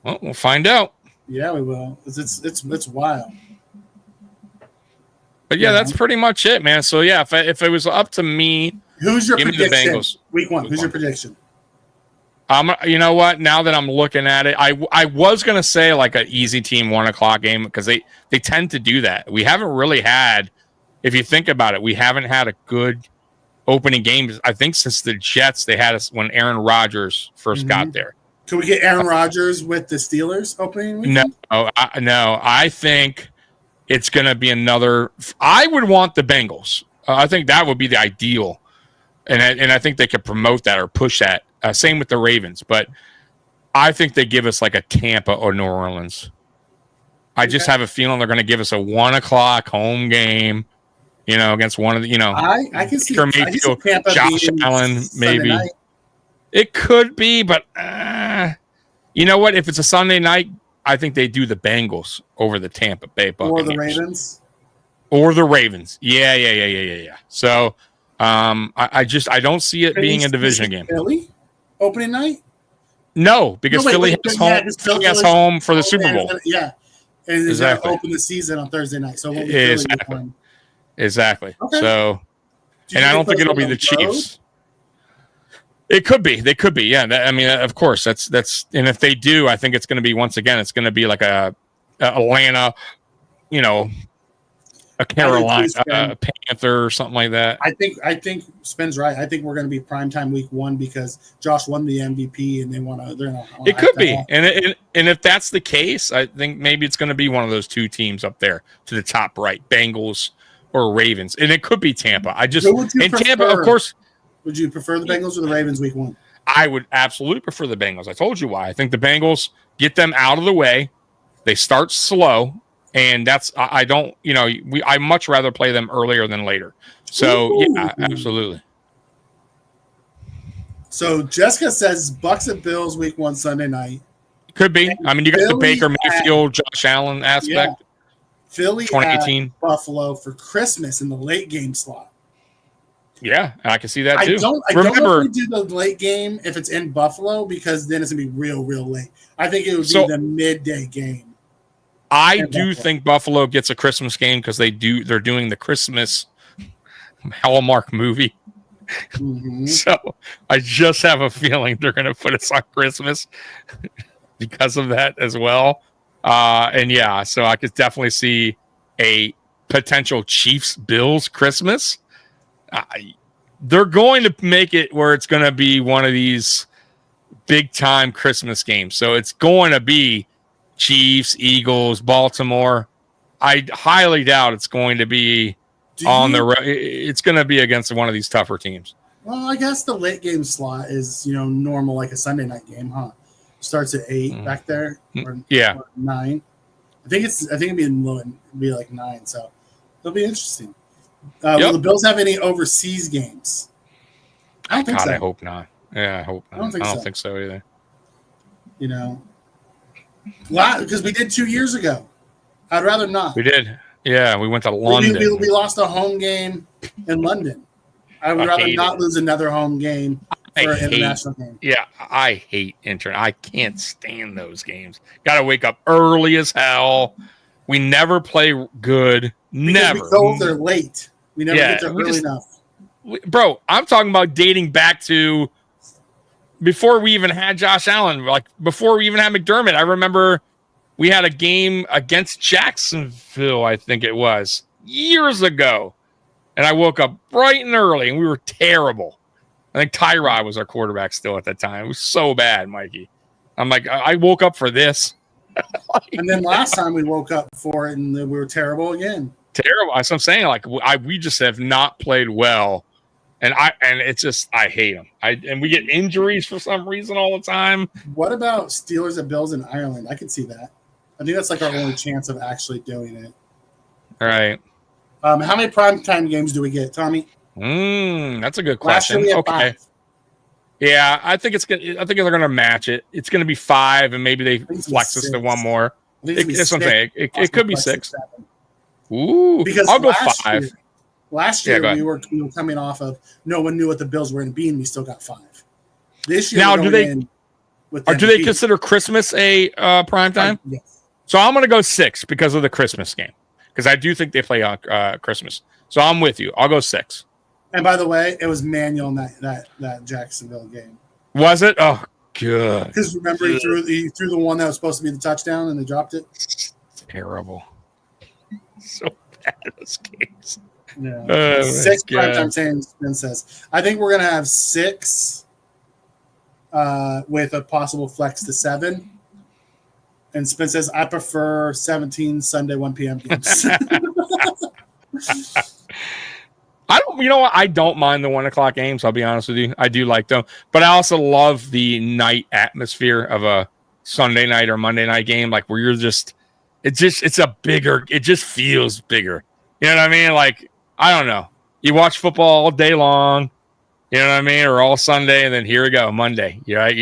we'll find out. Yeah, we will. It's wild. But yeah, that's pretty much it, man. So yeah, if it was up to me, who's your prediction? The Bengals. Week 1. Who's your prediction? You know what? Now that I'm looking at it, I was gonna say an easy team 1:00 game because they tend to do that. We haven't really had, if you think about it, we haven't had a good opening game. I think since the Jets, they had us when Aaron Rodgers first got there. Can we get Aaron Rodgers with the Steelers opening weekend? No. I think it's gonna be another. I would want the Bengals. I think that would be the ideal, and I think they could promote that or push that. Same with the Ravens, but I think they give us a Tampa or New Orleans. I just have a feeling they're going to give us a 1:00 home game, against one of the, I can see Tampa Josh Allen, maybe. It could be, but you know what? If it's a Sunday night, I think they do the Bengals over the Tampa Bay Buccaneers. Or the Ravens. Yeah. So I don't see it being a division game. Philly opening night? No, because Philly has home for the Super Bowl. Yeah. And it's going to open the season on Thursday night. So it won't be Exactly. Okay. So, and I don't think it'll be the Chiefs. It could be. They could be. Yeah. Of course. That's. And if they do, I think it's going to be, once again, it's going to be like a Atlanta, a Carolina a Panther or something like that. I think Spin's right. I think we're going to be primetime week 1 because Josh won the MVP and they want to. It could be, and if that's the case, I think maybe it's going to be one of those 2 teams up there to the top right, Bengals or Ravens, and it could be Tampa. Tampa, of course. Would you prefer the Bengals or the Ravens week 1? I would absolutely prefer the Bengals. I told you why. I think the Bengals get them out of the way. They start slow. And I don't, I much rather play them earlier than later. So, yeah, absolutely. So, Jessica says Bucks and Bills week 1 Sunday night. Could be. I mean, you got the Baker Mayfield, Josh Allen aspect. Yeah. Philly 2018. Buffalo for Christmas in the late game slot. Yeah, I can see that too. I don't know if we do the late game if it's in Buffalo because then it's going to be real, real late. I think it would be the midday game. I do think Buffalo gets a Christmas game because they're doing the Christmas Hallmark movie. Mm-hmm. So I just have a feeling they're going to put us on Christmas because of that as well. And yeah, so I could definitely see a potential Chiefs Bills Christmas. They're going to make it where it's going to be one of these big time Christmas games. So it's going to be Chiefs, Eagles, Baltimore. I highly doubt it's going to be it's going to be against one of these tougher teams. Well, I guess the late game slot is, normal like a Sunday night game, huh? Starts at 8 back there. Or 9. I think it'd be like 9, so it'll be interesting. Will the Bills have any overseas games? I don't think so. I hope not. Yeah, I hope not. I don't think so either. Because we did 2 years ago. I'd rather not. We did. Yeah, we went to London. We lost a home game in London. I would rather not lose another home game for an international game. Yeah, I hate I can't stand those games. Got to wake up early as hell. We never play good. Never. We go there late. We never get there early enough. Bro, I'm talking about dating back to before we even had Josh Allen, like before we even had McDermott. I remember we had a game against Jacksonville, I think it was, years ago. And I woke up bright and early, and we were terrible. I think Tyrod was our quarterback still at that time. It was so bad, Mikey. I'm like, I woke up for this. And then last time we woke up for it, and we were terrible again. Terrible. That's what I'm saying. Like, we just have not played well. And it's just, I hate them. And we get injuries for some reason all the time. What about Steelers and Bills in Ireland? I can see that. I think that's like our only chance of actually doing it. All right. How many primetime games do we get, Tommy? That's a good question. Last year we had okay. 5. Yeah, I think they're going to match it. It's going to be 5, and maybe they flex us to one more. That's what I'm saying. It could be 6. Ooh, because I'll go 5. Last year we were coming off of no one knew what the Bills were going to be, and we still got 5. This year, now do they consider Christmas a prime time? Yes. So I'm going to go 6 because of the Christmas game, because I do think they play on Christmas. So I'm with you. I'll go 6. And by the way, it was Manuel in that Jacksonville game. Was it? Oh, good. Because remember, he threw the one that was supposed to be the touchdown, and they dropped it. Terrible. So bad those games. Yeah. 6 primetime Spin says. I think we're gonna have 6 with a possible flex to 7. And Spin says, I prefer 17 Sunday 1 p.m. games. I don't mind the 1 o'clock games. I'll be honest with you. I do like them, but I also love the night atmosphere of a Sunday night or Monday night game. Like where you're it just feels bigger. You know what I mean? Like, I don't know. You watch football all day long, you know what I mean? Or all Sunday. And then here we go, Monday. Right?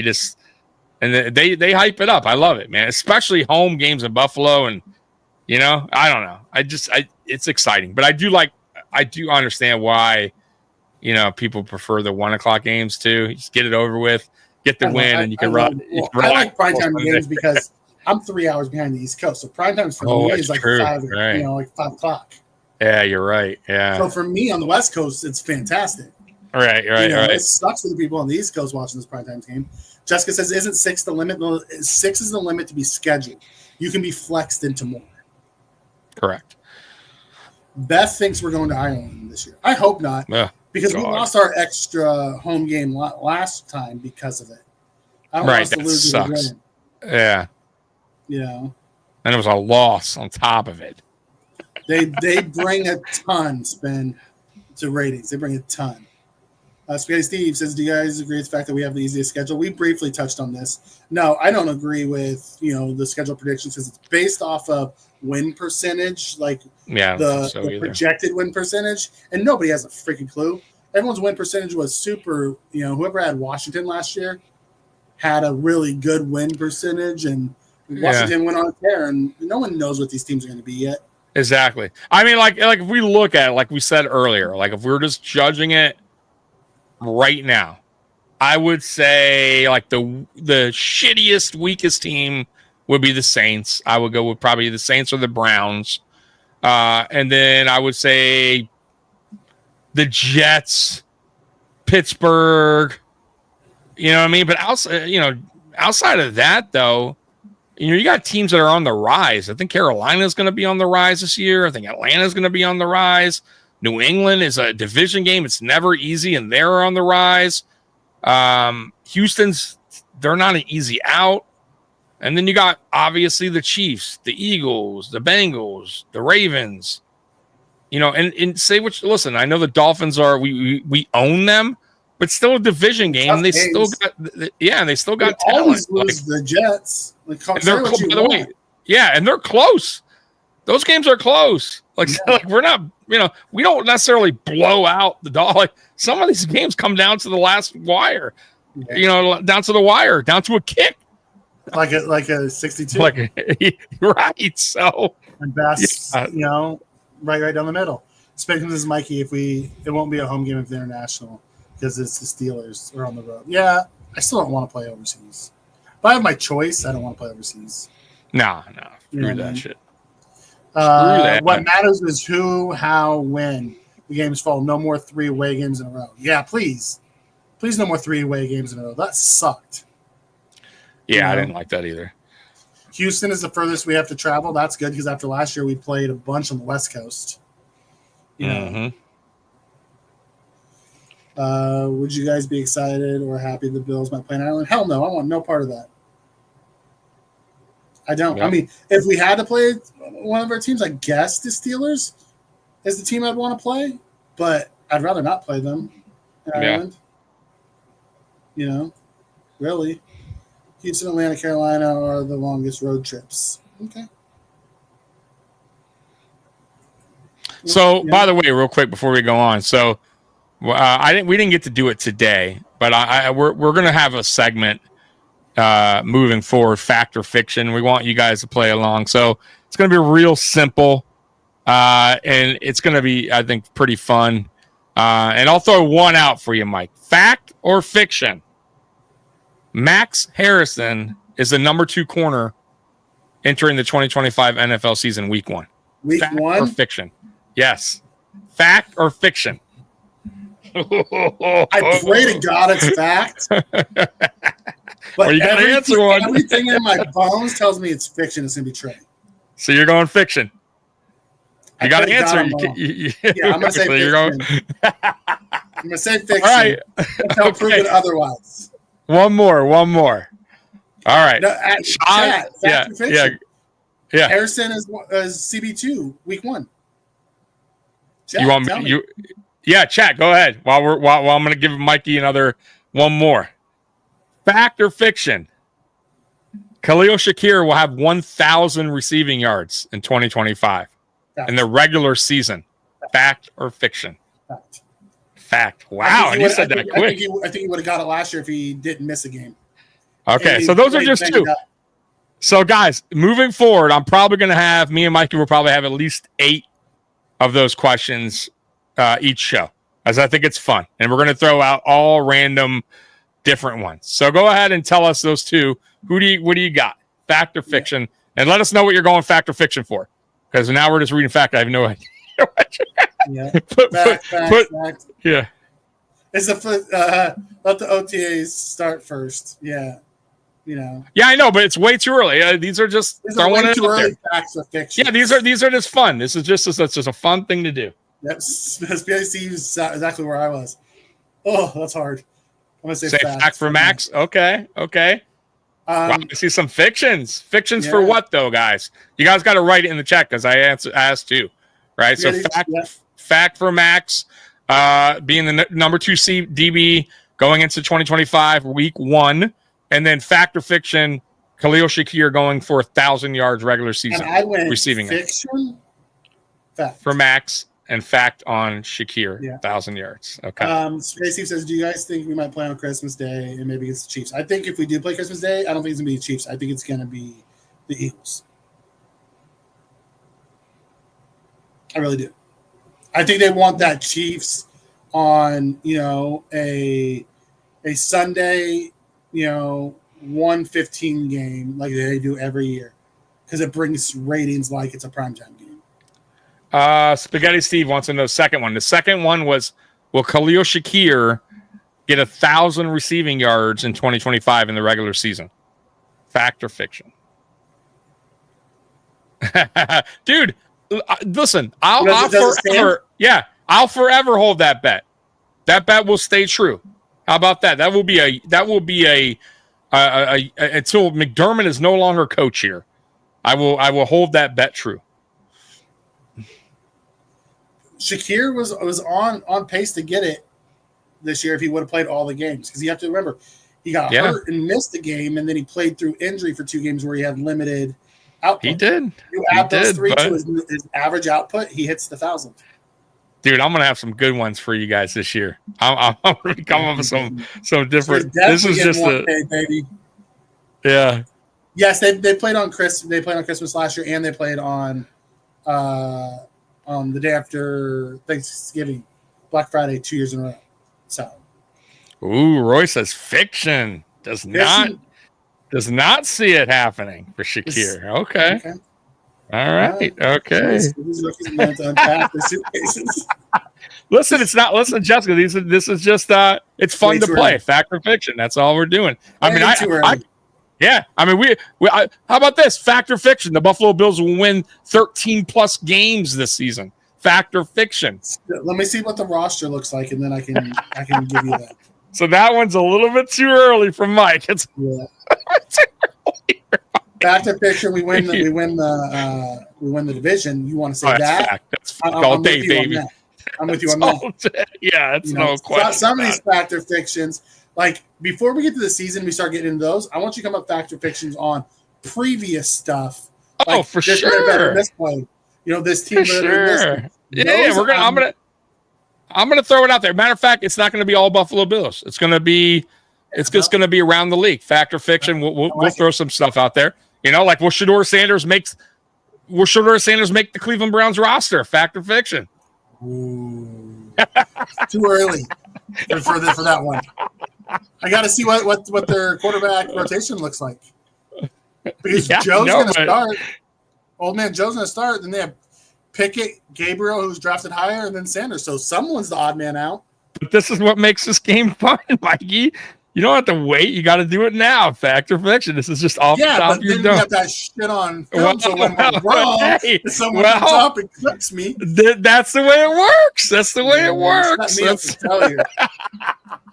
And they hype it up. I love it, man. Especially home games in Buffalo. And, I don't know. It's exciting, but I do understand why, people prefer the 1 o'clock games too. Just get it over with, get the win, and you can run. I like primetime games because I'm 3 hours behind the East Coast. So primetime's for me is like true. 5, right. Like 5 o'clock. Yeah, you're right. Yeah. So for me on the West Coast, it's fantastic. Right. It sucks for the people on the East Coast watching this primetime game. Jessica says, "Isn't 6 the limit? 6 is the limit to be scheduled. You can be flexed into more." Correct. Beth thinks we're going to Ireland this year. I hope not, because we lost our extra home game last time because of it. I don't want us to lose it again. Yeah. You know. And it was a loss on top of it. They bring a ton, Spin, to ratings. They bring a ton. Spaghetti Steve says, do you guys agree with the fact that we have the easiest schedule? We briefly touched on this. No, I don't agree with, the schedule predictions because it's based off of win percentage, like the projected win percentage, and nobody has a freaking clue. Everyone's win percentage was super, whoever had Washington last year had a really good win percentage, and Washington went on a tear, and no one knows what these teams are going to be yet. Exactly. I mean, like if we look at it, like we said earlier, like if we're just judging it right now, I would say like the shittiest, weakest team would be the Saints. I would go with probably the Saints or the Browns. And then I would say the Jets, Pittsburgh, you know what I mean? But outside of that, though, you got teams that are on the rise. I think Carolina's going to be on the rise this year. I think Atlanta's going to be on the rise. New England is a division game. It's never easy, and they're on the rise. Houston's, they're not an easy out. And then you got, obviously, the Chiefs, the Eagles, the Bengals, the Ravens. And say which. Listen, I know the Dolphins are, we own them, but still a division game. And they still got, they still got talent. Always lose the Jets. Like, by the way, and they're close. Those games are close. Like we're not, we don't necessarily blow out the dog. Like some of these games come down to the last wire, down to the wire, down to a kick. Like a 62. Right. So and Bass, right down the middle. Speaking of Mikey, it won't be a home game of the international because it's the Steelers are on the road. Yeah, I still don't want to play overseas. If I have my choice, I don't want to play overseas. No. Screw that shit. What matters is who, how, when the games fall. No more 3 away games in a row. Yeah, please. Please no more 3 away games in a row. That sucked. Yeah, I didn't like that either. Houston is the furthest we have to travel. That's good because after last year we played a bunch on the West Coast. Would you guys be excited or happy the Bills might play in Ireland? Hell no. I want no part of that. I don't. Yep. I mean, if we had to play one of our teams, I guess the Steelers is the team I'd want to play, but I'd rather not play them in Ireland. Really. Houston, Atlanta, Carolina are the longest road trips. Okay. So, by the way, real quick before we go on, so we didn't get to do it today, but we're going to have a segment moving forward, fact or fiction. We want you guys to play along. So it's going to be real simple, and it's going to be, I think, pretty fun. And I'll throw one out for you, Mike. Fact or fiction? Max Harrison is the number 2 corner entering the 2025 NFL season, week 1. Fact or fiction? Yes. Fact or fiction? I pray to God it's fact. But you got to answer one. Everything in my bones tells me it's fiction. It's going to be true. So you're going fiction. You got to answer. I'm going to say fiction. I'm going to say fiction. All right. Until proven otherwise. One more. All right. No, yeah. Harrison is CB2 week 1. Chat, you want me? Chat. Go ahead. While I'm going to give Mikey one more. Fact or fiction? Khalil Shakir will have 1,000 receiving yards in 2025 in the regular season. Fact or fiction? Fact. Wow, and you said that quick. I think he would have got it last year if he didn't miss a game. Okay, so those are just 2. So, guys, moving forward, I'm probably going to have, me and Mikey will probably have at least 8 of those questions each show, as I think it's fun. And we're going to throw out all random different ones. So go ahead and tell us those 2. What do you got? Fact or fiction? And let us know what you're going fact or fiction for. Because now we're just reading fact. I have no idea. Fact. Yeah. It's let the OTAs start first. Yeah. Yeah, I know, but it's way too early. These are just throwing it out there. Facts or fiction. Yeah, these are just fun. This is just a fun thing to do. Yep, SPIC is exactly where I was. Oh, that's hard. I'm gonna say fact for Max. Okay. Wow, I see some fictions. Fictions for what though, guys? You guys got to write it in the chat because I asked too, right? So fact for Max, being the number 2 DB going into 2025 week 1, and then fact or fiction, Khalil Shakir going for 1,000 yards regular season and I went receiving fiction, fact for Max, and fact on Shakir 1,000 yards. Okay. Steve says, do you guys think we might play on Christmas Day and maybe it's the Chiefs? I think if we do play Christmas Day, I don't think it's gonna be the Chiefs. I think it's gonna be the Eagles. I really do. I think they want that Chiefs on, a Sunday, 1:15 game like they do every year because it brings ratings like it's a primetime game. Spaghetti Steve wants to know the second one. The second one was, will Khalil Shakir get 1,000 receiving yards in 2025 in the regular season? Fact or fiction? Dude, listen, I'll forever hold that bet. That bet will stay true. How about that? That will be a until McDermott is no longer coach here. I will hold that bet true. Shakir was on pace to get it this year if he would have played all the games, because you have to remember he got hurt and missed the game, and then he played through injury for 2 games where he had limited output. He did. You add those 3 to his average output, he hits the 1,000. Dude, I'm gonna have some good ones for you guys this year. I'm gonna come up with some different. This is just baby. Yeah. Yes, they played on Christmas. They played on Christmas last year, and they played on the day after Thanksgiving, Black Friday, 2 years in a row. So, Roy says fiction does not see it happening for Shakir. Okay. All right. Okay. Listen, it's not. Listen, Jessica. This is just. It's fun to play. Early. Fact or fiction. That's all we're doing. I mean, I mean, we how about this? Fact or fiction? The Buffalo Bills will win 13+ games this season. Fact or fiction? Let me see what the roster looks like, and then I can give you that. So that one's a little bit too early for Mike. It's Fact or fiction? We win the division. You want to say that? Fact. That's all day, baby. I'm with you on that. Yeah, it's no question. Some of these fact or fictions, like before we get to the season, we start getting into those. I want you to come up with fact or fictions on previous stuff. Oh, for sure. This play. This team. For sure. Yeah, I'm gonna throw it out there. Matter of fact, it's not gonna be all Buffalo Bills. It's just gonna be around the league. Fact or fiction? We'll throw some stuff out there. Like will Shedeur Sanders make the Cleveland Browns roster? Fact or fiction? Ooh. Too early for that one. I got to see what their quarterback rotation looks like. Because Joe's going to start. Old man Joe's going to start. Then they have Pickett, Gabriel, who's drafted higher, and then Sanders. So someone's the odd man out. But this is what makes this game fun, Mikey. You don't have to wait. You got to do it now. Fact or fiction? This is just off the top of your dome. You got that shit on film, so when I'm wrong, someone comes up and clicks me. That's the way it works. That's the way it works.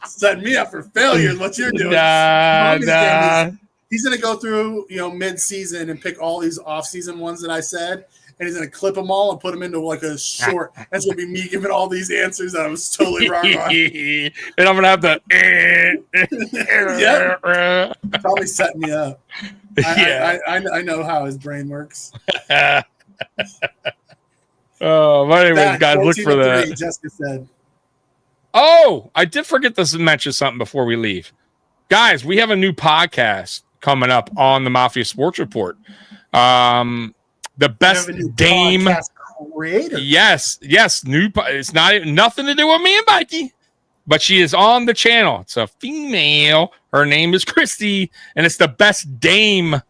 Setting me up for failure is what you're doing. He's going to go through, mid-season and pick all these off-season ones that I said, and he's going to clip them all and put them into like a short. That's going to be me giving all these answers that I was totally wrong on. And I'm going to have to. Yep. Probably setting me up. I know how his brain works. But anyways, guys, look for that. Jessica said. Oh, I did forget to mention something before we leave. Guys, we have a new podcast coming up on the Mafia Sports Report. The best Dame creator. Yes. New. It's nothing to do with me and Mikey, but she is on the channel. It's a female. Her name is Christy, and it's the Best Dame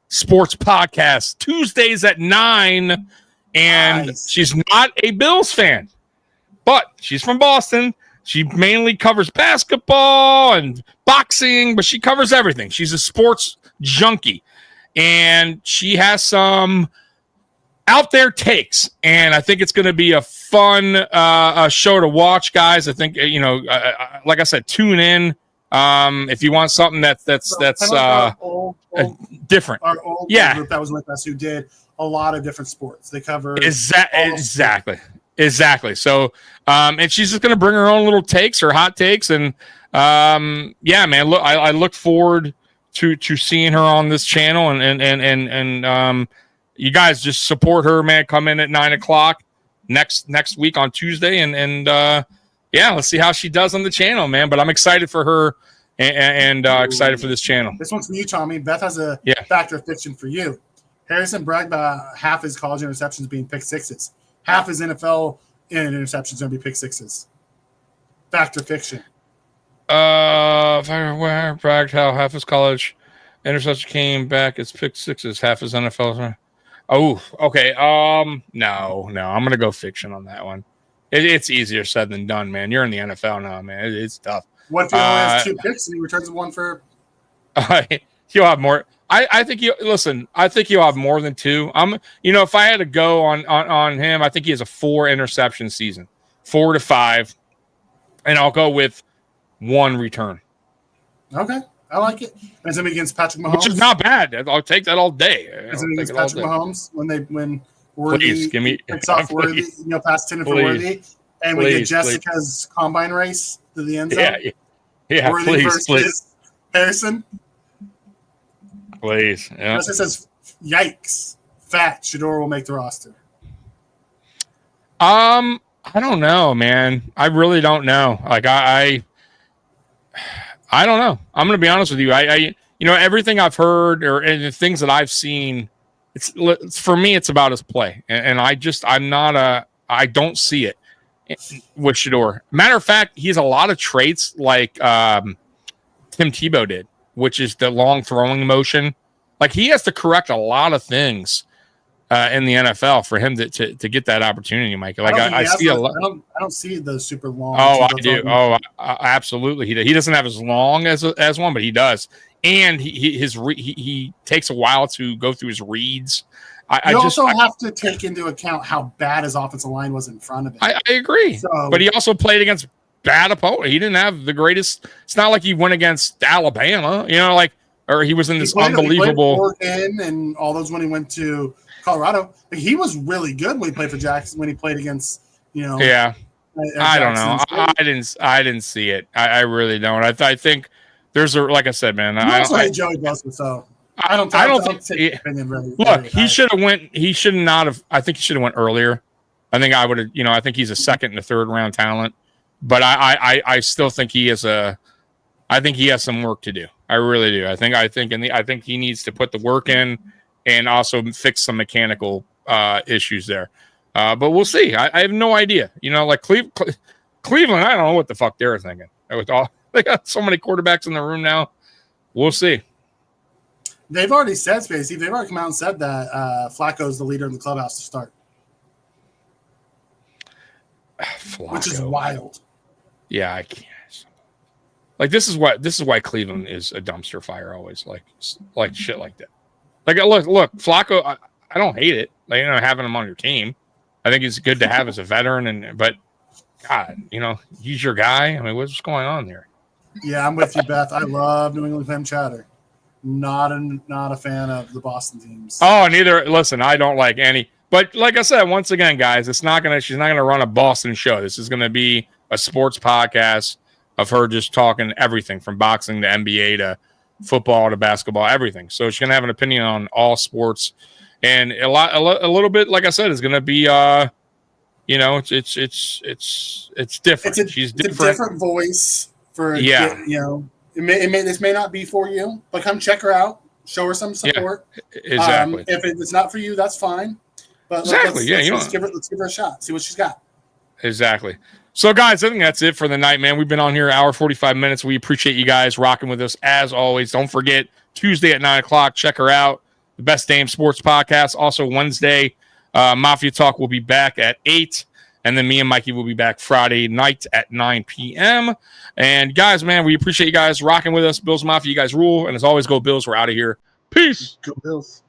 Sports Podcast. Tuesdays at 9, and she's not a Bills fan, but she's from Boston. She mainly covers basketball and boxing, but she covers everything. She's a sports junkie, and she has some out there takes, and I think it's going to be a fun show to watch, guys. I think like I said, tune in if you want something that's old, different. Our old group that was with us who did a lot of different sports. They cover exactly. So, and she's just going to bring her own little takes, her hot takes, and yeah, man. Look, I look forward to seeing her on this channel, and you guys just support her, man. Come in at 9:00 next week on Tuesday, and yeah, let's see how she does on the channel, man. But I'm excited for her and excited for this channel. This one's from you, Tommy. Beth has a fact or fiction for you. Harrison bragged about half his college interceptions being pick sixes. Half his NFL interceptions are going to be pick sixes. Fact or fiction? Bragged how half his college interception came back as pick sixes. Half his NFL. Oh, okay. No. I'm going to go fiction on that one. It's easier said than done, man. You're in the NFL now, man. It's tough. What if he only has 2 picks and he returns one for? He'll have more. I think I think he'll have more than 2. If I had to go on him, I think he has a 4 interception season, 4 to 5, and I'll go with 1 return. Okay, I like it. Is it against Patrick Mahomes? Which is not bad. I'll take that all day. Is it against Patrick Mahomes when Worthy picks off Worthy, past 10 for Worthy, and we get Jessica's combine race to the end zone? Yeah, Worthy versus Harrison. Please. Yeah. It says, "Yikes! Fat Shador will make the roster." I don't know, man. I really don't know. Like I don't know. I'm going to be honest with you. I everything I've heard and the things that I've seen, it's for me. It's about his play, and I don't see it with Shador. Matter of fact, he has a lot of traits like Tim Tebow did, which is the long throwing motion. Like he has to correct a lot of things in the NFL for him to get that opportunity, Mike. Like I see a lot. I don't see the super long. Oh, I do. Oh, absolutely. He doesn't have as long as one, but he does. And he takes a while to go through his reads. You also have to take into account how bad his offensive line was in front of him. I agree. But he also played against bad opponent. He didn't have the greatest. It's not like he went against Alabama, or he was in this unbelievable. He played Oregon and all those when he went to Colorado. Like, he was really good when he played for Jackson. When he played against, Yeah, I don't know. I didn't see it. I really don't. I think there's like I said, man. I also hate Joey Bosa, so I don't think opinion really. Look, he should have went. He should not have. I think he should have went earlier. I think I would have. I think he's a second and a third round talent. But I still think he has some work to do. I really do. I think he needs to put the work in and also fix some mechanical issues there. But we'll see. I have no idea. Like Cleveland, I don't know what the fuck they're thinking. They got so many quarterbacks in the room now. We'll see. They've already said, Spacey. They've already come out and said that Flacco is the leader in the clubhouse to start. Flacco. Which is wild. Yeah, I can't. Like this is why Cleveland is a dumpster fire always. Like shit like that. Like look, Flacco. I don't hate it. Like having him on your team. I think it's good to have as a veteran. But God, he's your guy. I mean, what's going on there? Yeah, I'm with you, Beth. I love New England clam chowder. Not a fan of the Boston teams. Oh, neither. Listen, I don't like any. But like I said, once again, guys, she's not gonna run a Boston show. This is gonna be a sports podcast of her just talking everything from boxing to NBA to football to basketball, everything. So she's gonna have an opinion on all sports, and a little bit, like I said, is gonna be it's different. She's different. It's a different voice for this may not be for you, but come check her out, show her some support. Yeah, exactly. If it's not for you, that's fine. But exactly. let's give her a shot. See what she's got. Exactly. So, guys, I think that's it for the night, man. We've been on here hour 45 minutes. We appreciate you guys rocking with us as always. Don't forget Tuesday at 9:00. Check her out. The Best Damn Sports Podcast. Also Wednesday, Mafia Talk will be back at 8. And then me and Mikey will be back Friday night at 9 p.m. And guys, man, we appreciate you guys rocking with us. Bills Mafia, you guys rule. And as always, go Bills. We're out of here. Peace. Go Bills.